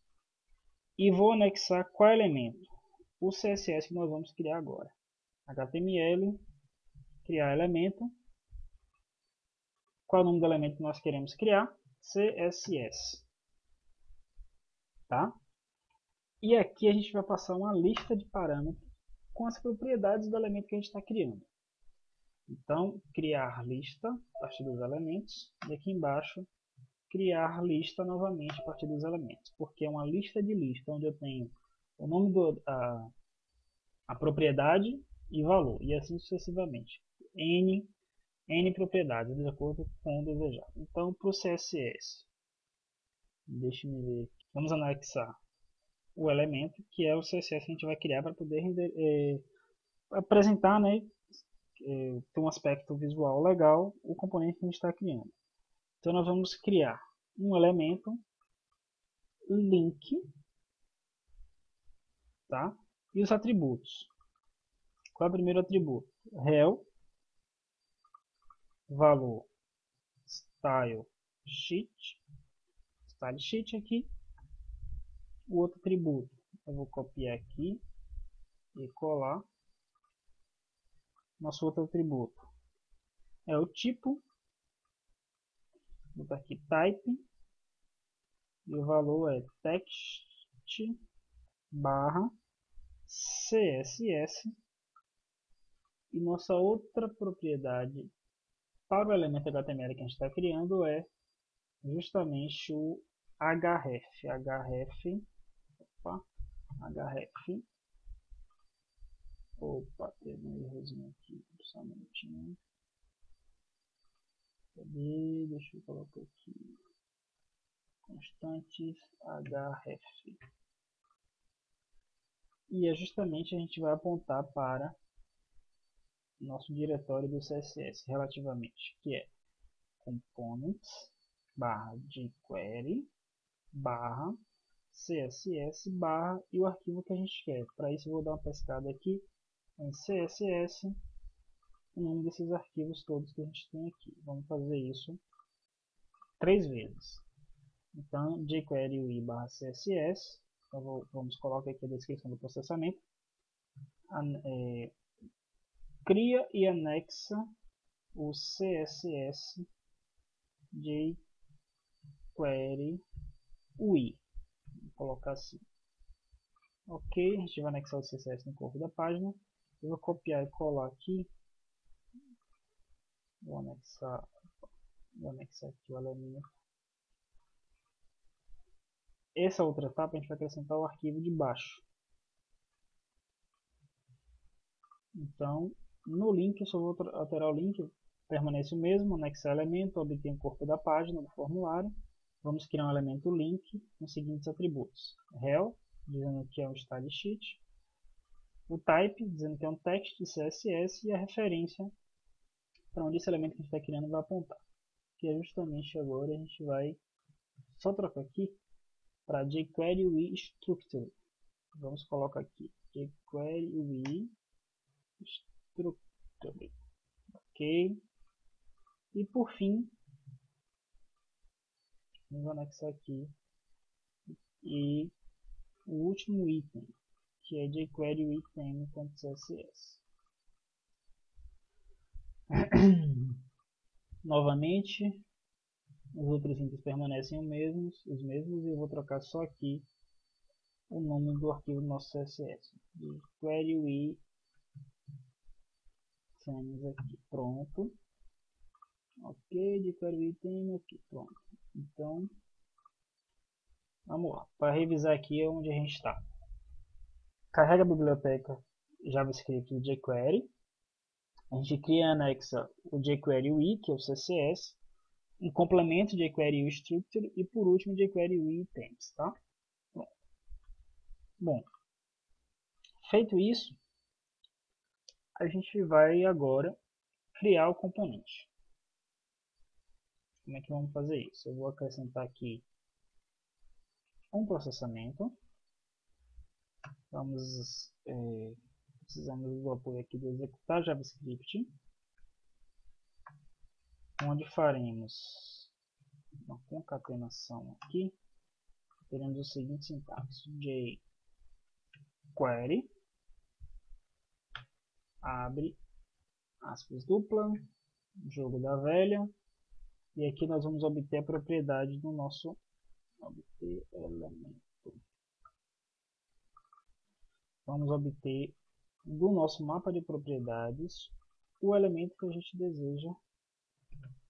E vou anexar qual elemento? O CSS que nós vamos criar agora. HTML, criar elemento. Qual é o nome do elemento que nós queremos criar? CSS. Tá? E aqui a gente vai passar uma lista de parâmetros com as propriedades do elemento que a gente está criando. Então, criar lista a partir dos elementos. E aqui embaixo, criar lista novamente a partir dos elementos. Porque é uma lista de lista, onde eu tenho o nome a propriedade e valor. E assim sucessivamente. N propriedades, de acordo com o desejado. Então, para o CSS, deixe-me ver. Vamos anexar o elemento, que é o CSS que a gente vai criar para poder apresentar, né, ter um aspecto visual legal, o componente que a gente está criando. Então nós vamos criar um elemento link, tá? E os atributos. Qual é o primeiro atributo? Rel, valor, style sheet aqui. O outro atributo eu vou copiar aqui e colar. Nosso outro atributo é o tipo. Vou botar aqui type. E o valor é text barra CSS E nossa outra propriedade para o elemento HTML que a gente está criando é justamente o href. Opa, teve um errozinho aqui, só um minutinho. Cadê? Deixa eu colocar aqui. Constantes href. E é justamente a gente vai apontar para nosso diretório do CSS relativamente, que é components barra jQuery barra CSS barra e o arquivo que a gente quer. Para isso eu vou dar uma pescada aqui em CSS, o nome desses arquivos todos que a gente tem aqui. Vamos fazer isso 3 vezes. Então, jQuery UI barra CSS, então vamos colocar aqui a descrição do processamento, cria e anexa o CSS jQuery UI. Vou colocar assim. Ok, a gente vai anexar o CSS no corpo da página. Eu vou copiar e colar aqui. Vou anexar aqui o elemento. Essa outra etapa a gente vai acrescentar o arquivo de baixo. Então, no link, eu só vou alterar o link, permanece o mesmo, anexar elemento, obter o corpo da página, do formulário. Vamos criar um elemento link com os seguintes atributos. Rel, dizendo que é um style sheet. O type, dizendo que é um text de CSS. E a referência para onde esse elemento que a gente está criando vai apontar. Que é justamente agora a gente vai só trocar aqui para jQuery UI Structure. Vamos colocar aqui jQuery UI Structure. Ok. E por fim, vamos anexar aqui e o último item, que é jQuery UI theme.css. Novamente, os outros itens permanecem os mesmos, e eu vou trocar só aqui o nome do arquivo do nosso CSS. jQuery UI themes aqui, pronto. Ok, jQuery UI theme aqui, pronto. Então, vamos lá. Para revisar aqui onde a gente está. Carrega a biblioteca JavaScript do jQuery. A gente cria e anexa o jQuery UI, que é o CSS. Um complemento de jQuery UI Structure e por último jQuery UI Themes, tá? Bom, feito isso, a gente vai agora criar o componente. Como é que vamos fazer isso? Eu vou acrescentar aqui um processamento. Precisamos do apoio aqui do executar JavaScript, onde faremos uma concatenação aqui. Teremos o seguinte sintaxe: jQuery, abre aspas dupla, jogo da velha, e aqui nós vamos obter a propriedade do nosso elemento. Vamos obter do nosso mapa de propriedades o elemento que a gente deseja.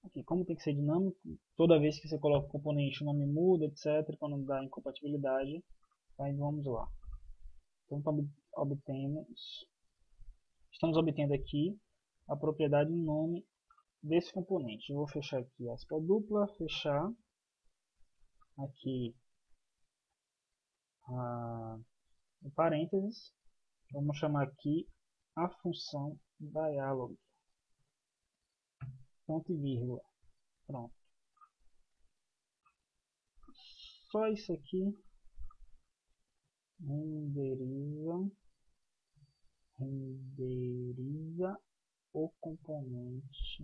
Aqui, como tem que ser dinâmico, toda vez que você coloca o componente o nome muda, etc, para não dar incompatibilidade. Então vamos lá. Então estamos obtendo aqui a propriedade do nome desse componente. Eu vou fechar aqui aspa dupla, fechar aqui em parênteses. Vamos chamar aqui a função dialog. Ponto e vírgula. Pronto. Só isso aqui renderiza o componente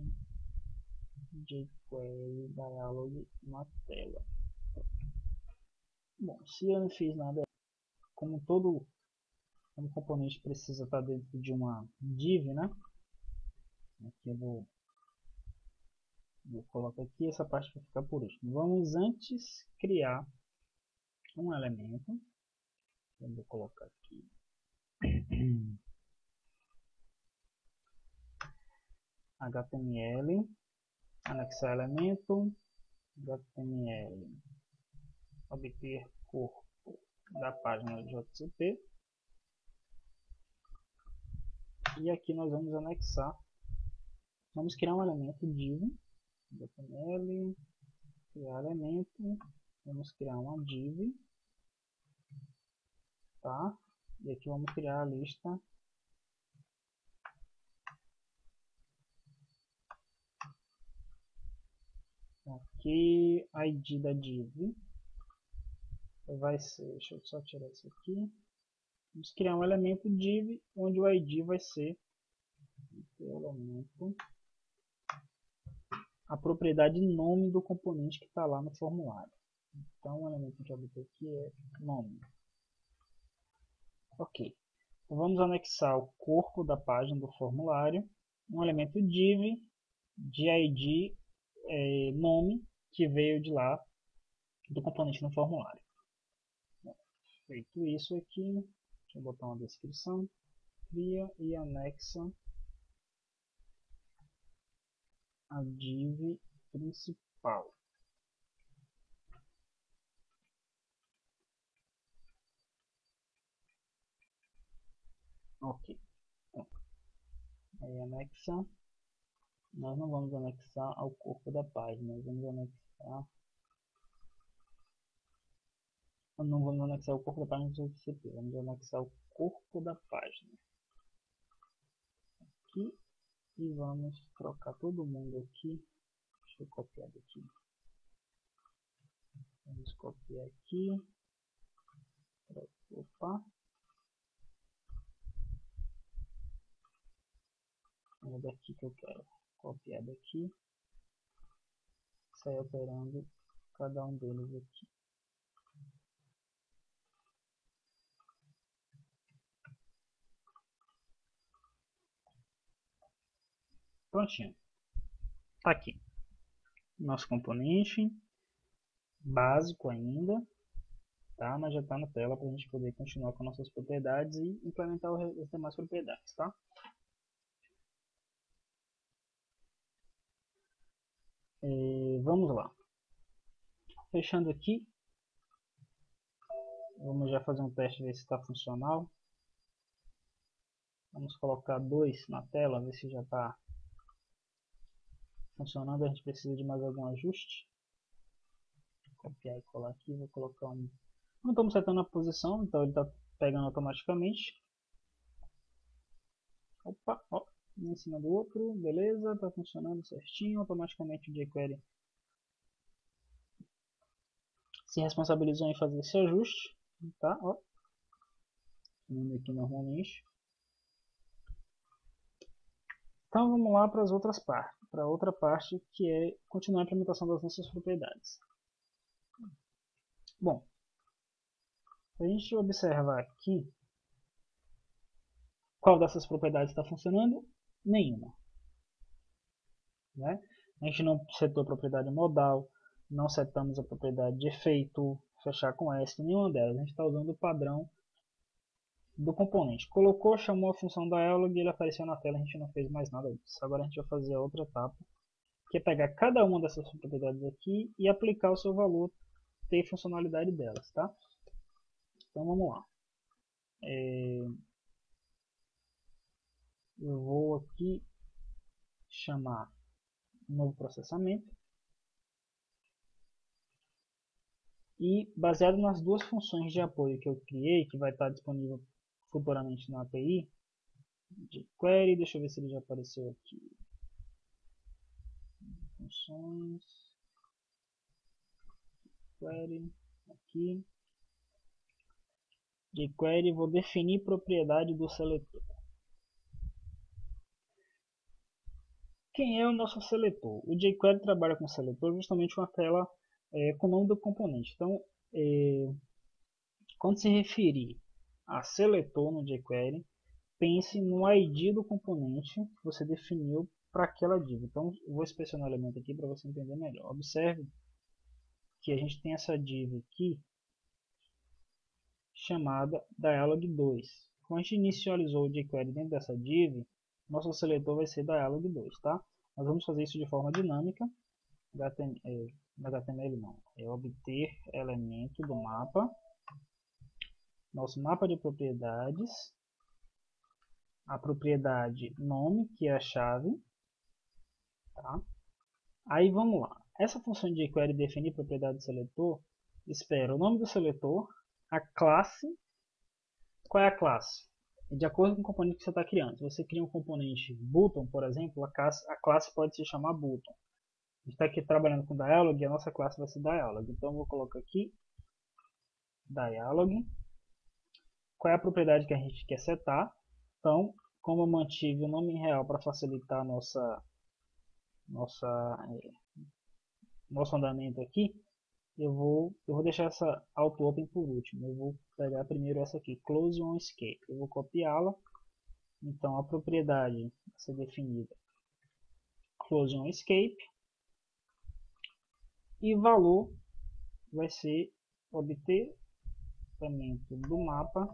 jQuery dialog na tela. Bom, se eu não fiz nada, como componente precisa estar dentro de uma div, né? Aqui eu vou colocar aqui essa parte para ficar por último. Vamos antes criar um elemento. Eu vou colocar aqui HTML, anexar elemento, HTML, obter corpo da página de JCP. E aqui nós vamos anexar, vamos criar um elemento div, HTML, criar elemento, vamos criar uma div, tá? E aqui vamos criar a lista aqui, ID da div vai ser, deixa eu só tirar isso aqui, vamos criar um elemento div onde o ID vai ser o elemento, a propriedade nome do componente que está lá no formulário. Então o elemento que a gente obter aqui é nome. Ok, então vamos anexar o corpo da página do formulário, um elemento div de ID nome que veio de lá do componente no formulário. Feito isso aqui, deixa eu botar uma descrição, cria e anexa a div principal. Ok, aí anexa, nós não vamos anexar ao corpo da página, nós vamos anexar, não vamos anexar o corpo da página do JCP, vamos anexar o corpo da página aqui e vamos trocar todo mundo aqui. Deixa eu copiar daqui, vamos copiar aqui, opa, é daqui que eu quero copiar daqui, sair operando cada um deles aqui. Prontinho, tá aqui nosso componente básico ainda, tá? Mas já está na tela para a gente poder continuar com nossas propriedades e implementar as demais propriedades, tá? Vamos lá, fechando aqui, vamos já fazer um teste, ver se está funcional. Vamos colocar 2 na tela, ver se já está funcionando. A gente precisa de mais algum ajuste. Vou copiar e colar aqui, vou colocar um. Não estamos setando a posição, então ele está pegando automaticamente. Opa, ó, um em cima do outro, beleza, está funcionando certinho. Automaticamente o jQuery se responsabilizou em fazer esse ajuste, tá? Ó, indo aqui normalmente. Então vamos lá para as outras partes, para outra parte que é continuar a implementação das nossas propriedades. Bom, se a gente observar aqui, qual dessas propriedades está funcionando? Nenhuma. Né? A gente não setou a propriedade modal, não setamos a propriedade de efeito, fechar com S, nenhuma delas. A gente está usando o padrão do componente. Colocou, chamou a função dialog e ele apareceu na tela, a gente não fez mais nada disso. Agora a gente vai fazer a outra etapa, que é pegar cada uma dessas propriedades aqui e aplicar o seu valor, ter funcionalidade delas, tá? Então vamos lá. Eu vou aqui chamar um novo processamento e baseado nas duas funções de apoio que eu criei, que vai estar disponível futuramente na API, de query, deixa eu ver se ele já apareceu aqui. Funções, query, aqui. De query, vou definir propriedade do seletor. Quem é o nosso seletor? O jQuery trabalha com seletor justamente com aquela com o nome do componente. Então, quando se referir a seletor no jQuery, pense no ID do componente que você definiu para aquela div. Então, eu vou inspecionar o elemento aqui para você entender melhor. Observe que a gente tem essa div aqui chamada dialog2. Quando a gente inicializou o jQuery dentro dessa div, nosso seletor vai ser dialog2, tá? Nós vamos fazer isso de forma dinâmica. HTML não, é obter elemento do mapa, nosso mapa de propriedades, a propriedade nome, que é a chave, tá? Aí vamos lá, essa função de jQuery definir propriedade do seletor, espera o nome do seletor, a classe. Qual é a classe? De acordo com o componente que você está criando. Se você cria um componente button, por exemplo, a classe pode se chamar button. A gente está aqui trabalhando com dialog e a nossa classe vai ser dialog. Então eu vou colocar aqui dialog. Qual é a propriedade que a gente quer setar? Então, como eu mantive o nome real para facilitar nosso andamento aqui, eu vou deixar essa auto open por último. Eu vou pegar primeiro essa aqui, close on escape. Eu vou copiá-la. Então a propriedade vai ser definida close on escape e valor vai ser obter elemento do mapa,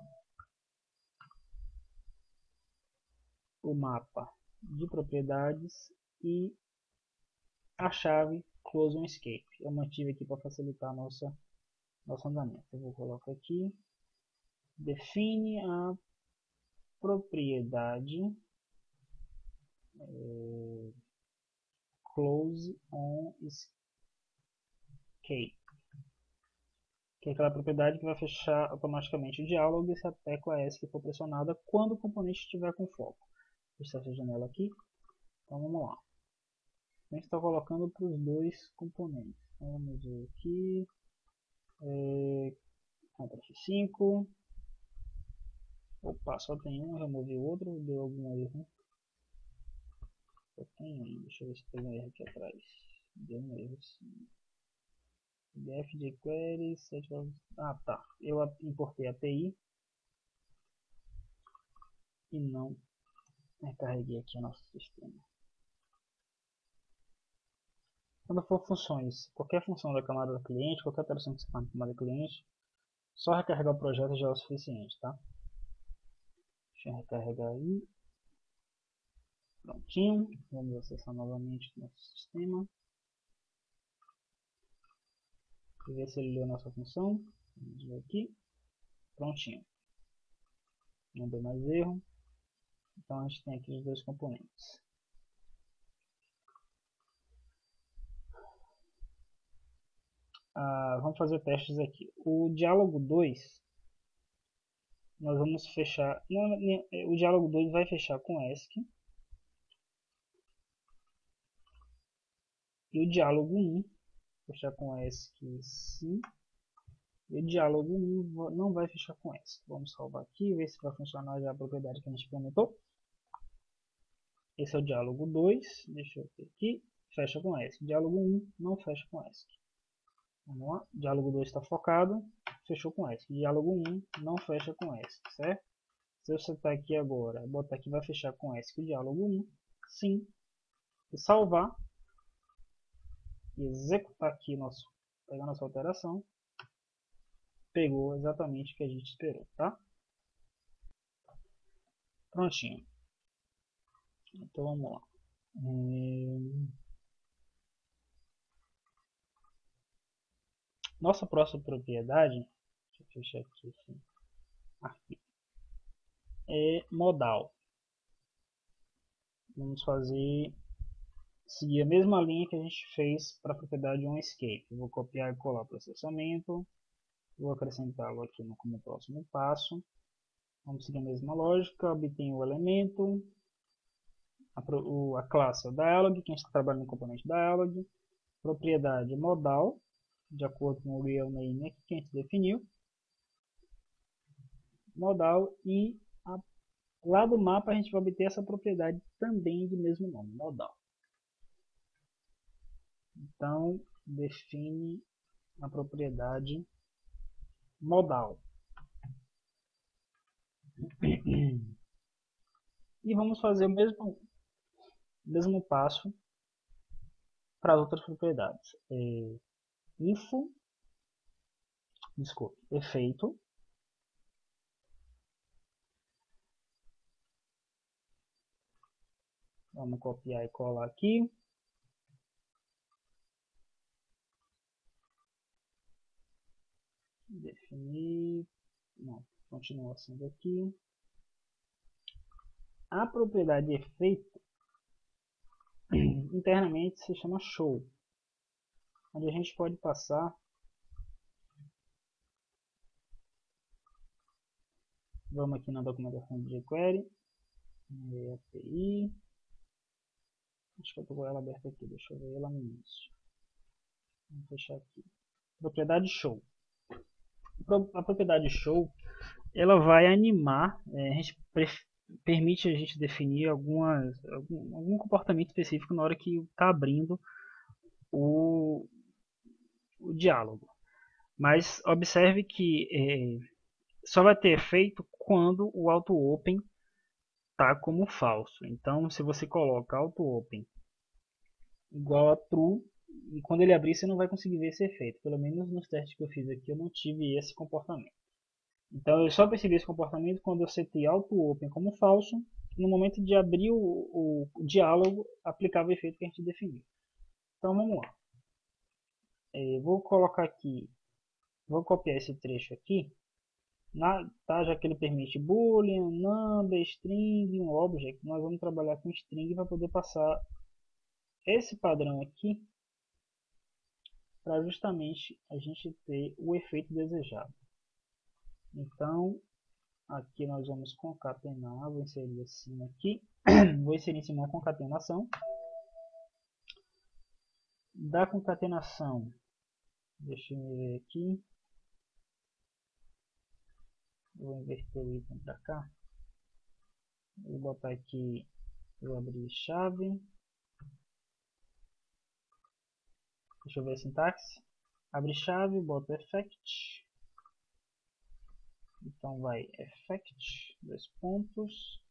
o mapa de propriedades e a chave close on escape. Eu mantive aqui para facilitar nosso andamento. Eu vou colocar aqui, define a propriedade close on escape, que é aquela propriedade que vai fechar automaticamente o diálogo se a tecla ESC for pressionada quando o componente estiver com foco. Vou fechar essa janela aqui. Então vamos lá. A gente está colocando para os dois componentes. Então vamos ver aqui. Ctrl F5. Opa, só tem um, removi o outro, deu algum erro. Só tem um, deixa eu ver se tem um erro aqui atrás. Deu um erro sim. def jQuery, ah tá, eu importei a API e não recarreguei aqui o nosso sistema. Quando for funções, qualquer função da camada do cliente, qualquer operação que você faz na camada do cliente, só recarregar o projeto já é o suficiente, tá? Deixa eu recarregar aí. Prontinho. Vamos acessar novamente o nosso sistema. E ver se ele leu a nossa função. Vamos ver aqui. Prontinho. Não deu mais erro. Então a gente tem aqui os dois componentes. Vamos fazer testes aqui. O diálogo 2, nós vamos fechar. O diálogo 2 vai fechar com ESC. E o diálogo 1, fechar com ESC sim. E o diálogo 1 não vai fechar com ESC. Vamos salvar aqui, ver se vai funcionar já a propriedade que a gente implementou. Esse é o diálogo 2. Deixa eu ver aqui. Fecha com ESC. Diálogo 1 não fecha com ESC. Vamos lá. Diálogo 2 está focado. Fechou com ESC. Diálogo 1 não fecha com ESC, certo? Se eu setar aqui agora, botar aqui vai fechar com ESC o diálogo 1. Sim. E salvar. E executar aqui pegar nossa alteração. Pegou exatamente o que a gente esperou, tá? Prontinho. Então vamos lá. Nossa próxima propriedade, deixa eu fechar aqui assim, é modal. Vamos seguir a mesma linha que a gente fez para a propriedade onEscape. Eu vou copiar e colar o processamento, vou acrescentá-lo aqui como próximo passo. Vamos seguir a mesma lógica, obtenho o elemento, a classe é o dialog, que a gente está trabalhando no componente dialog, propriedade modal, de acordo com o real name aqui que a gente definiu, modal, e lá do mapa a gente vai obter essa propriedade também de mesmo nome, modal. Então define a propriedade modal. E vamos fazer o mesmo passo para as outras propriedades. Efeito, Vamos copiar e colar aqui. Definir. Não, continua sendo aqui. A propriedade efeito internamente se chama show, onde a gente pode passar vamos aqui na documentação de jQuery, API, acho que eu estou com ela aberta aqui, deixa eu ver ela no início. Vamos fechar aqui. Propriedade show. A propriedade show, ela vai animar, a gente permite a gente definir algum comportamento específico na hora que está abrindo o diálogo. Mas observe que só vai ter efeito quando o AutoOpen está como falso. Então, se você coloca AutoOpen igual a true, e quando ele abrir você não vai conseguir ver esse efeito. Pelo menos nos testes que eu fiz aqui eu não tive esse comportamento. Então eu só percebi esse comportamento quando eu setei AutoOpen como falso. No momento de abrir o diálogo, aplicava o efeito que a gente definiu. Então vamos lá. Vou colocar aqui, vou copiar esse trecho aqui. Já que ele permite boolean, number, string, um object, nós vamos trabalhar com string para poder passar esse padrão aqui para justamente a gente ter o efeito desejado. Então, aqui nós vamos concatenar, vou inserir assim aqui, vou inserir em cima uma concatenação. Da concatenação, deixa eu ver aqui, vou inverter o item para cá, vou botar aqui, vou abrir chave, deixa eu ver a sintaxe, abre chave, bota effect, então vai effect, 2 pontos,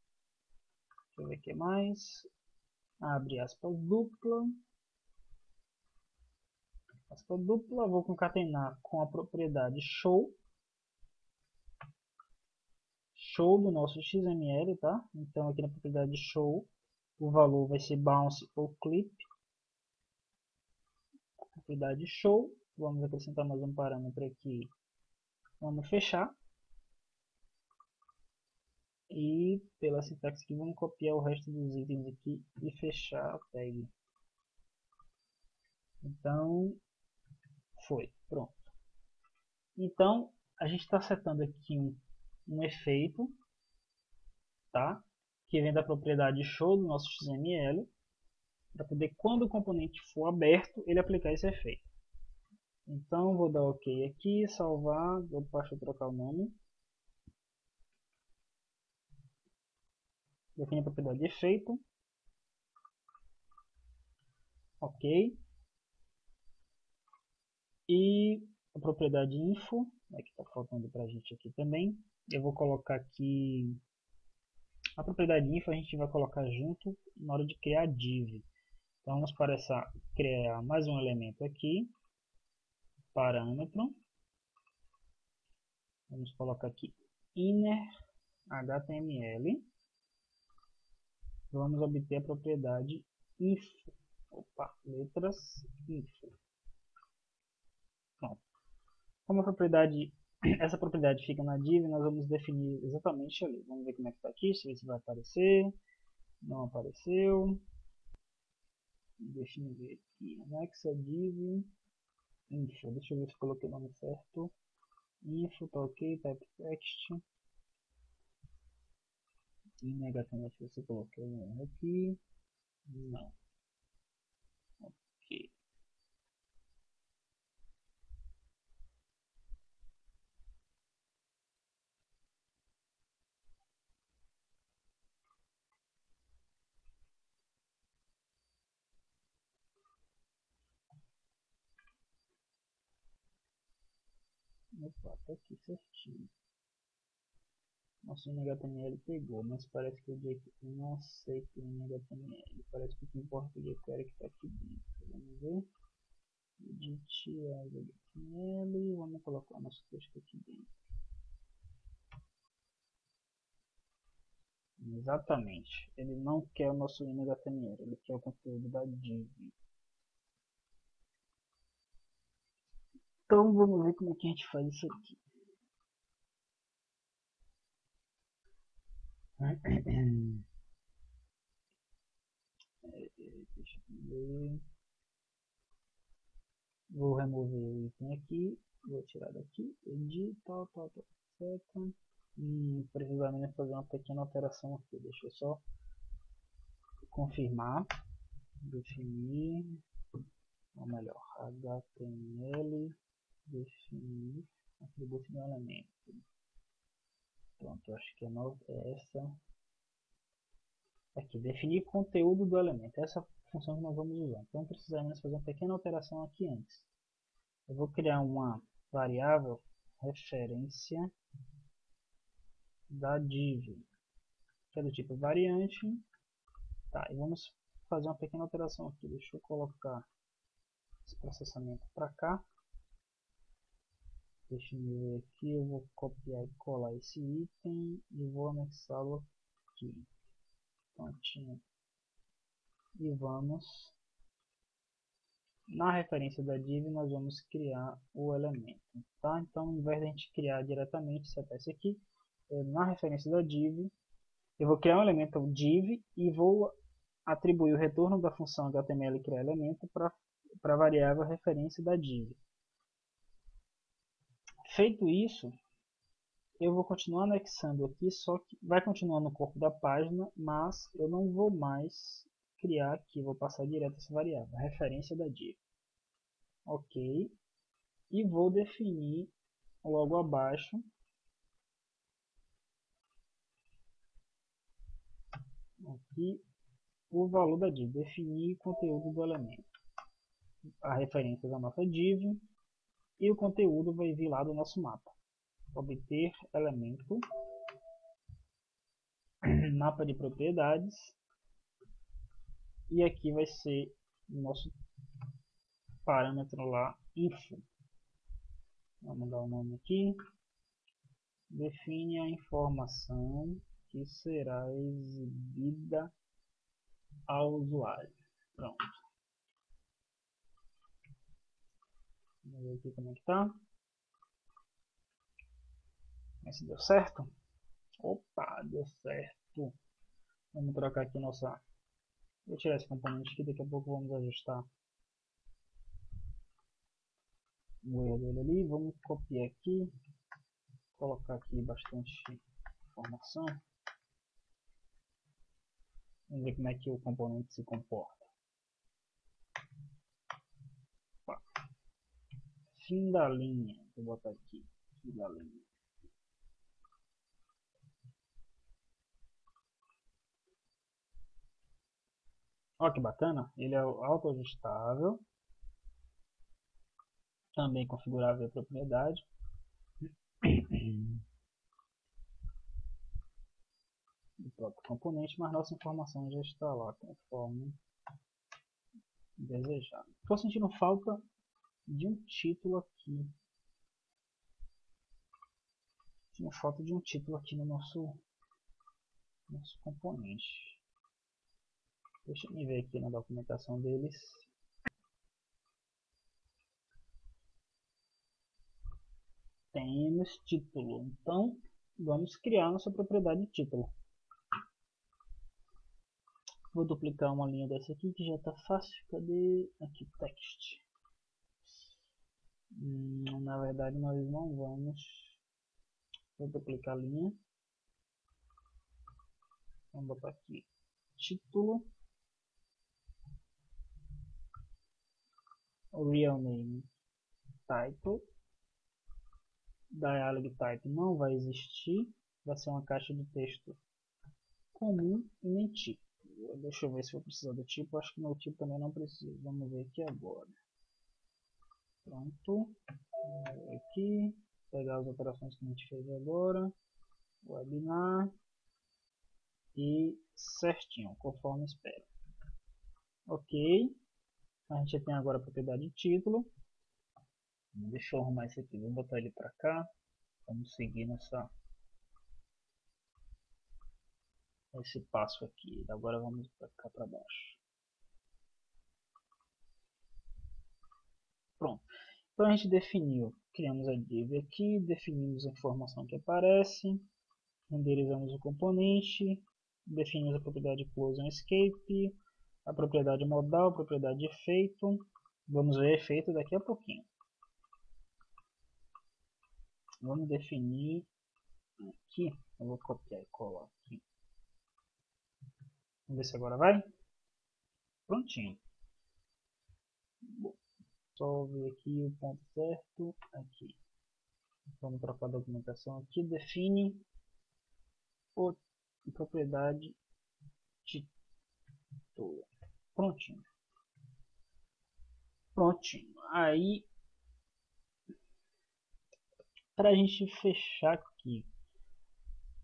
deixa eu ver o que mais, abre aspas dupla, vou concatenar com a propriedade show do nosso XML, tá? Então aqui na propriedade show, o valor vai ser bounce ou clip, propriedade show, vamos acrescentar mais um parâmetro aqui, vamos fechar, e pela sintaxe aqui vamos copiar o resto dos itens aqui e fechar a tag. Então foi, pronto. Então a gente está setando aqui um efeito, tá? Que vem da propriedade show do nosso XML, para poder, quando o componente for aberto, ele aplicar esse efeito. Então vou dar OK aqui, salvar, deixa eu trocar o nome. Define a propriedade de efeito. OK. E a propriedade info, que está faltando para a gente aqui também. Eu vou colocar aqui a propriedade info, a gente vai colocar junto na hora de criar div. Então vamos criar mais um elemento aqui, parâmetro. Vamos colocar aqui inner HTML. Vamos obter a propriedade info. Letras info. Pronto. Como essa propriedade fica na div, nós vamos definir exatamente ali. Vamos ver como é que está aqui, se isso vai aparecer. Não apareceu. Deixa eu ver aqui. Anexa div info. Deixa eu ver se coloquei o nome certo. Info, tá ok, type text. Negativamente você colocou um erro aqui. Não. Ok. Opa, tá aqui certinho. Nosso HTML pegou, mas parece que o jQuery não aceita o HTML. Parece que o que importa é o jQuery que está aqui dentro. Vamos ver. Edit HTML. Vamos colocar o nosso texto aqui dentro. Exatamente. Ele não quer o nosso init.html, ele quer o conteúdo da div. Então vamos ver como é que a gente faz isso aqui. Deixa eu ver. Vou remover o item aqui. Vou tirar daqui. Edit, tal, etc. Precisamente fazer uma pequena alteração aqui. Deixa eu só confirmar. Definir. Ou melhor, HTML. Definir atributo do elemento. Pronto, acho que é essa. Aqui, definir conteúdo do elemento. Essa função que nós vamos usar. Então precisamos fazer uma pequena alteração aqui antes. Eu vou criar uma variável referência da div, que é do tipo variante. Tá, e vamos fazer uma pequena alteração aqui. Deixa eu colocar esse processamento para cá. Deixa eu ver aqui, eu vou copiar e colar esse item e vou anexá-lo aqui. Prontinho. E vamos, na referência da div, nós vamos criar o elemento. Tá? Então, ao invés de a gente criar diretamente, setar esse aqui, na referência da div, eu vou criar um elemento div e vou atribuir o retorno da função HTML criar elemento para a variável referência da div. Feito isso, eu vou continuar anexando aqui, só que vai continuar no corpo da página, mas eu não vou mais criar aqui, vou passar direto essa variável, referência da div. Ok. E vou definir logo abaixo aqui o valor da div, definir o conteúdo do elemento. A referência da nossa div e o conteúdo vai vir lá do nosso mapa. Obter elemento, mapa de propriedades, e aqui vai ser o nosso parâmetro lá, info. Vamos dar o nome aqui. Define a informação que será exibida ao usuário. Pronto. Vamos ver aqui como é que tá. Mas se deu certo. Opa, deu certo. Vamos trocar aqui nossa... Vou tirar esse componente aqui, daqui a pouco vamos ajustar o erro dele ali. Vamos copiar aqui. Colocar aqui bastante informação. Vamos ver como é que o componente se comporta. Opa. Fim da linha. Vou botar aqui. Fim da linha. Olha que bacana, ele é autoajustável, também configurável a propriedade. O próprio componente, mas nossa informação já está lá conforme desejado. Estou sentindo falta de um título aqui. Tinha falta de um título aqui no nosso componente. Deixa eu ver aqui na documentação deles. Temos título. Então, vamos criar nossa propriedade de título. Vou duplicar uma linha dessa aqui que já está fácil. Cadê? Aqui, text. Na verdade, nós não vamos. Vou duplicar a linha. Vamos botar aqui título. Real name title. Dialog type não vai existir. Vai ser uma caixa de texto comum e nem tipo. Deixa eu ver se vou precisar do tipo. Acho que no tipo também não precisa. Vamos ver aqui agora. Pronto. Vamos ver aqui. Pegar as operações que a gente fez agora. Webinar. E certinho, conforme espero. Ok. A gente já tem agora a propriedade de título. Deixa eu arrumar esse aqui. Vamos botar ele para cá. Vamos seguir nessa esse passo aqui. Agora vamos para cá para baixo. Pronto. Então a gente definiu, criamos a div aqui, definimos a informação que aparece, renderizamos o componente, definimos a propriedade close and escape, a propriedade modal, a propriedade de efeito. Vamos ver efeito daqui a pouquinho. Vamos definir aqui, eu vou copiar e colar aqui. Vamos ver se agora vai. Prontinho. Bom, só ver aqui o ponto certo. Aqui. Vamos trocar a documentação aqui. Define a propriedade título. Prontinho. Prontinho. Aí, para a gente fechar aqui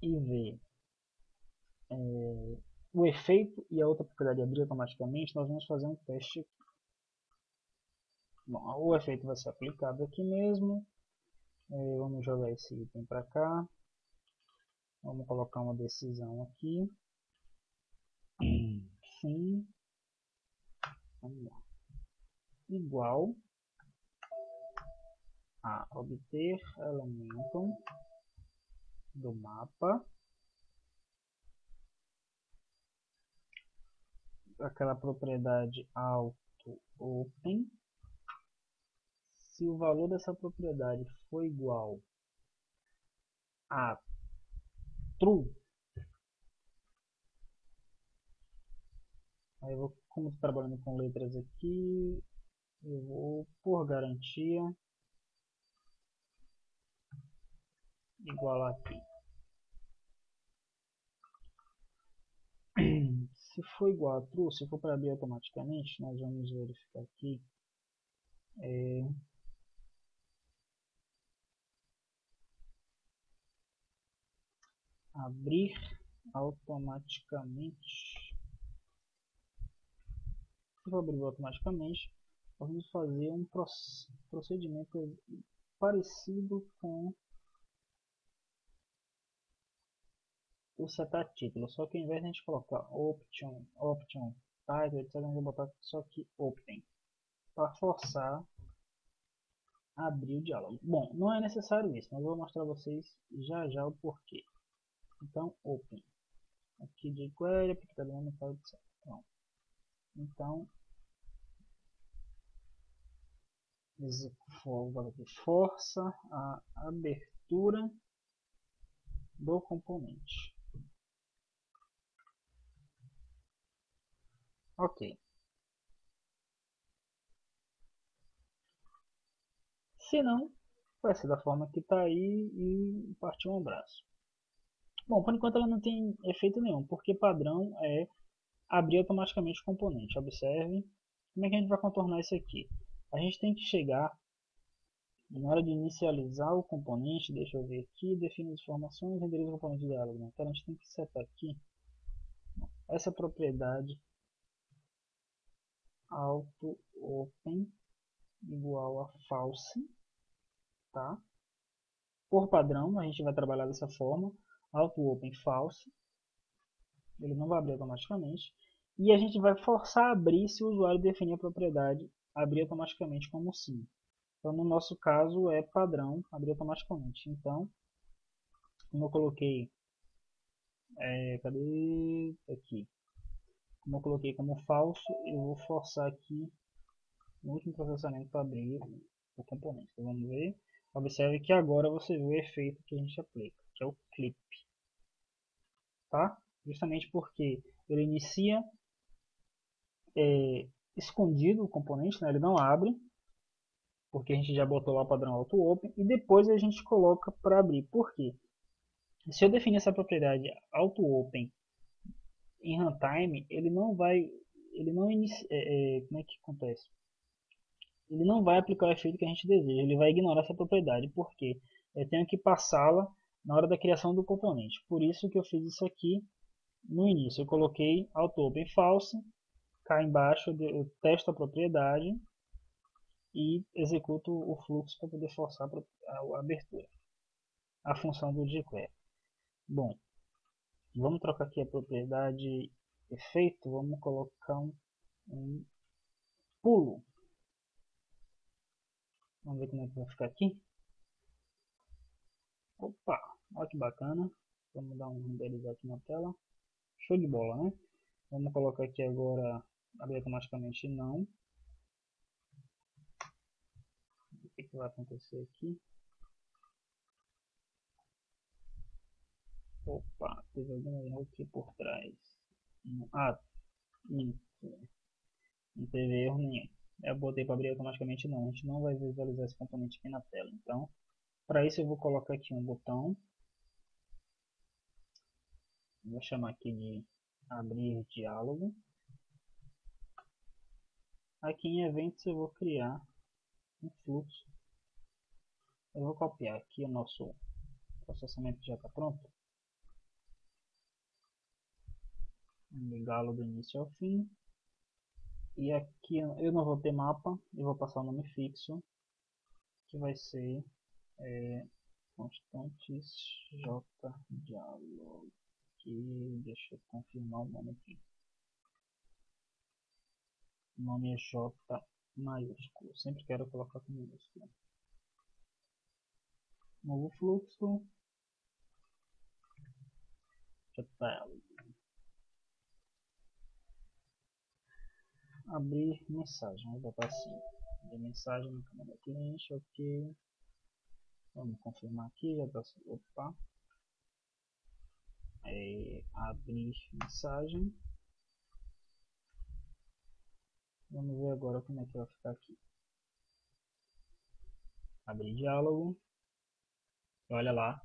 e ver o efeito e a outra propriedade abrir automaticamente, nós vamos fazer um teste aqui. Bom, o efeito vai ser aplicado aqui mesmo. Vamos jogar esse item para cá. Vamos colocar uma decisão aqui. Sim. Vamos lá. Igual a obter elemento do mapa, aquela propriedade auto open. Se o valor dessa propriedade for igual a true, aí eu vou, como estou trabalhando com letras aqui, eu vou, por garantia, igualar aqui. Se for igual a true, se for para abrir automaticamente, nós vamos verificar aqui. Abrir automaticamente. Se for abrir automaticamente, vamos fazer um procedimento parecido com o setar título, só que ao invés de a gente colocar option, title, etc, a gente vai botar só que open, para forçar a abrir o diálogo. Bom, não é necessário isso, mas eu vou mostrar a vocês já o porquê. Então, open. Aqui de query, pictograma, etc. Então, força a abertura do componente. Ok. Se não, vai ser da forma que está aí e partir um abraço. Bom, por enquanto ela não tem efeito nenhum, porque padrão é abrir automaticamente o componente. Observe como é que a gente vai contornar isso aqui. A gente tem que chegar na hora de inicializar o componente, deixa eu ver aqui, define as informações, renderiza o componente de diálogo. Então a gente tem que setar aqui essa propriedade auto open igual a false, tá? Por padrão a gente vai trabalhar dessa forma, auto open false, ele não vai abrir automaticamente, e a gente vai forçar a abrir se o usuário definir a propriedade abrir automaticamente como sim. Então no nosso caso é padrão abrir automaticamente. Então, como eu coloquei, cadê? Aqui. Como eu coloquei como falso, eu vou forçar aqui no último processamento para abrir o componente. Então vamos ver. Observe que agora você vê o efeito que a gente aplica, que é o clip. Tá? Justamente porque ele inicia escondido o componente, né? Ele não abre, porque a gente já botou lá o padrão auto open, e depois a gente coloca para abrir. Por quê? Se eu definir essa propriedade auto open em runtime, ele não vai, como é que acontece? Ele não vai aplicar o efeito que a gente deseja, ele vai ignorar essa propriedade, porque eu tenho que passá-la na hora da criação do componente. Por isso que eu fiz isso aqui no início. Eu coloquei auto open false, cá embaixo eu testo a propriedade e executo o fluxo para poder forçar a abertura, a função do jQuery. Bom, Vamos trocar aqui a propriedade efeito, vamos colocar um pulo. Vamos ver como é que vai ficar aqui. Opa, olha que bacana. Vamos dar um renderizar aqui na tela. Show de bola, né? Vamos colocar aqui agora, abrir automaticamente não. O que vai acontecer aqui? Opa, teve algum erro aqui por trás. Ah, não teve erro nenhum. Eu botei para abrir automaticamente não. A gente não vai visualizar esse componente aqui na tela. Então, para isso eu vou colocar aqui um botão. Vou chamar aqui de abrir diálogo. Aqui em eventos eu vou criar um fluxo. Eu vou copiar aqui o nosso processamento que já está pronto. Ligá-lo do início ao fim. E aqui eu não vou ter mapa, eu vou passar o nome fixo, que vai ser constantes j dialog. Deixa eu confirmar o nome aqui. O nome é J maiúsculo, sempre quero colocar com minúsculo. Novo fluxo, dialog. Abrir mensagem, vou botar assim, abrir mensagem no canal do cliente, ok. Vamos confirmar aqui, já está, opa. Abrir mensagem. Vamos ver agora como é que vai ficar aqui. Abrir diálogo. Olha lá,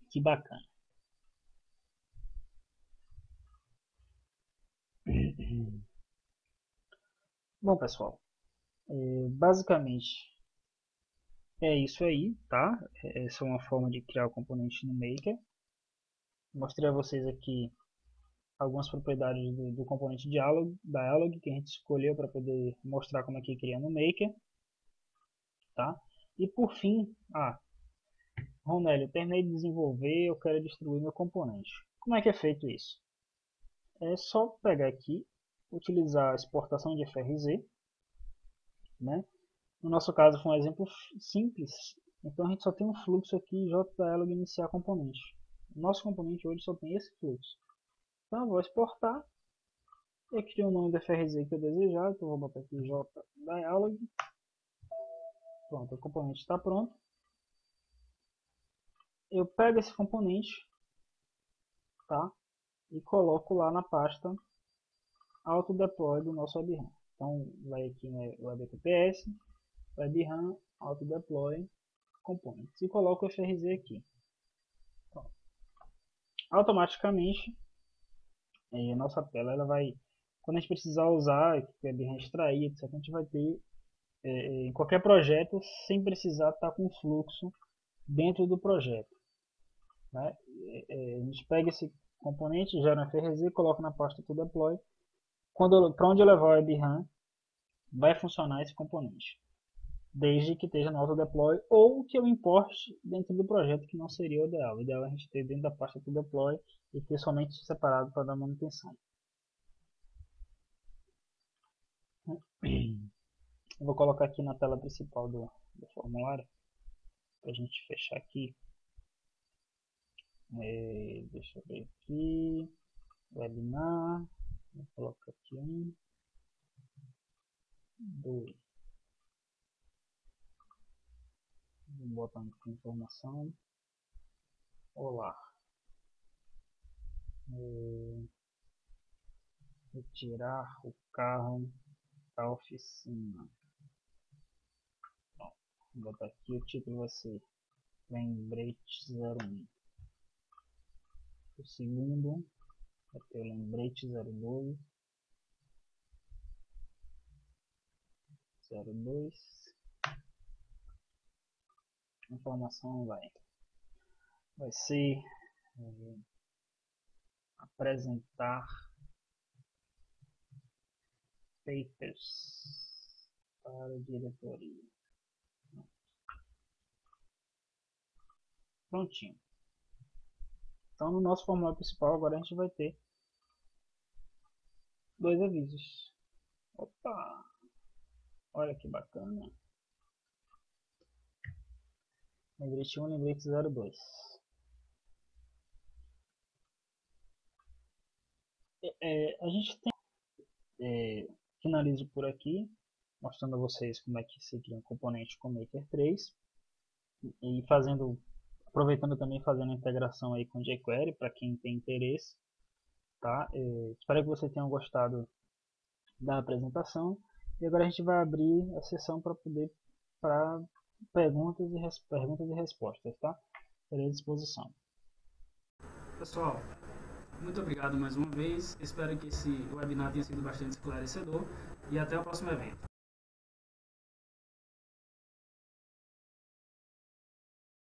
que bacana. Bom, pessoal, basicamente é isso aí, tá? Essa é uma forma de criar o componente no Maker. Mostrei a vocês aqui algumas propriedades do componente dialog que a gente escolheu para poder mostrar como é que cria no Maker, tá? E por fim, Ronélio, terminei de desenvolver, eu quero distribuir meu componente. Como é que é feito isso? É só pegar aqui, utilizar a exportação de FRZ, né? No nosso caso foi um exemplo simples, então a gente só tem um fluxo aqui JDialog iniciar componente. O nosso componente hoje só tem esse fluxo. Então eu vou exportar, eu crio o nome do FRZ que eu desejar, então eu vou botar aqui JDialog. Pronto, o componente está pronto. Eu pego esse componente, tá? E coloco lá na pasta autodeploy do nosso WebRAM. Então vai aqui no WebTPS, WebRAM, autodeploy, components. E coloco o FRZ aqui. Pronto. Automaticamente, a nossa tela ela vai, quando a gente precisar usar, WebRAM extrair, etc., a gente vai ter em qualquer projeto sem precisar estar com fluxo dentro do projeto. Né? A gente pega esse componente, gera um FRZ, coloca na pasta to deploy. Para onde eu levar o WebRAM, vai funcionar esse componente, desde que esteja no autodeploy ou que eu importe dentro do projeto, que não seria o ideal. O ideal é a gente ter dentro da pasta to deploy e ter somente separado para dar manutenção. Eu vou colocar aqui na tela principal do formulário, para a gente fechar aqui. Deixa eu ver aqui, webinar, vou colocar aqui 1, 2, vou botar aqui informação, olá, retirar o carro da oficina. Bom, vou botar aqui o título vai ser lembrete 01. O segundo vai ter o lembrete 02. 02. A informação vai ser apresentar papers para a diretoria. Prontinho. Então no nosso formulário principal agora a gente vai ter dois avisos. Opa! Olha que bacana. Lembrete 1, lembrete 02. A gente finaliza por aqui, mostrando a vocês como é que se cria um componente com Maker 3 e aproveitando também fazendo a integração aí com jQuery para quem tem interesse, tá? Espero que vocês tenham gostado da apresentação e agora a gente vai abrir a sessão para perguntas e respostas, tá? Estarei à disposição. Pessoal, muito obrigado mais uma vez. Espero que esse webinar tenha sido bastante esclarecedor e até o próximo evento.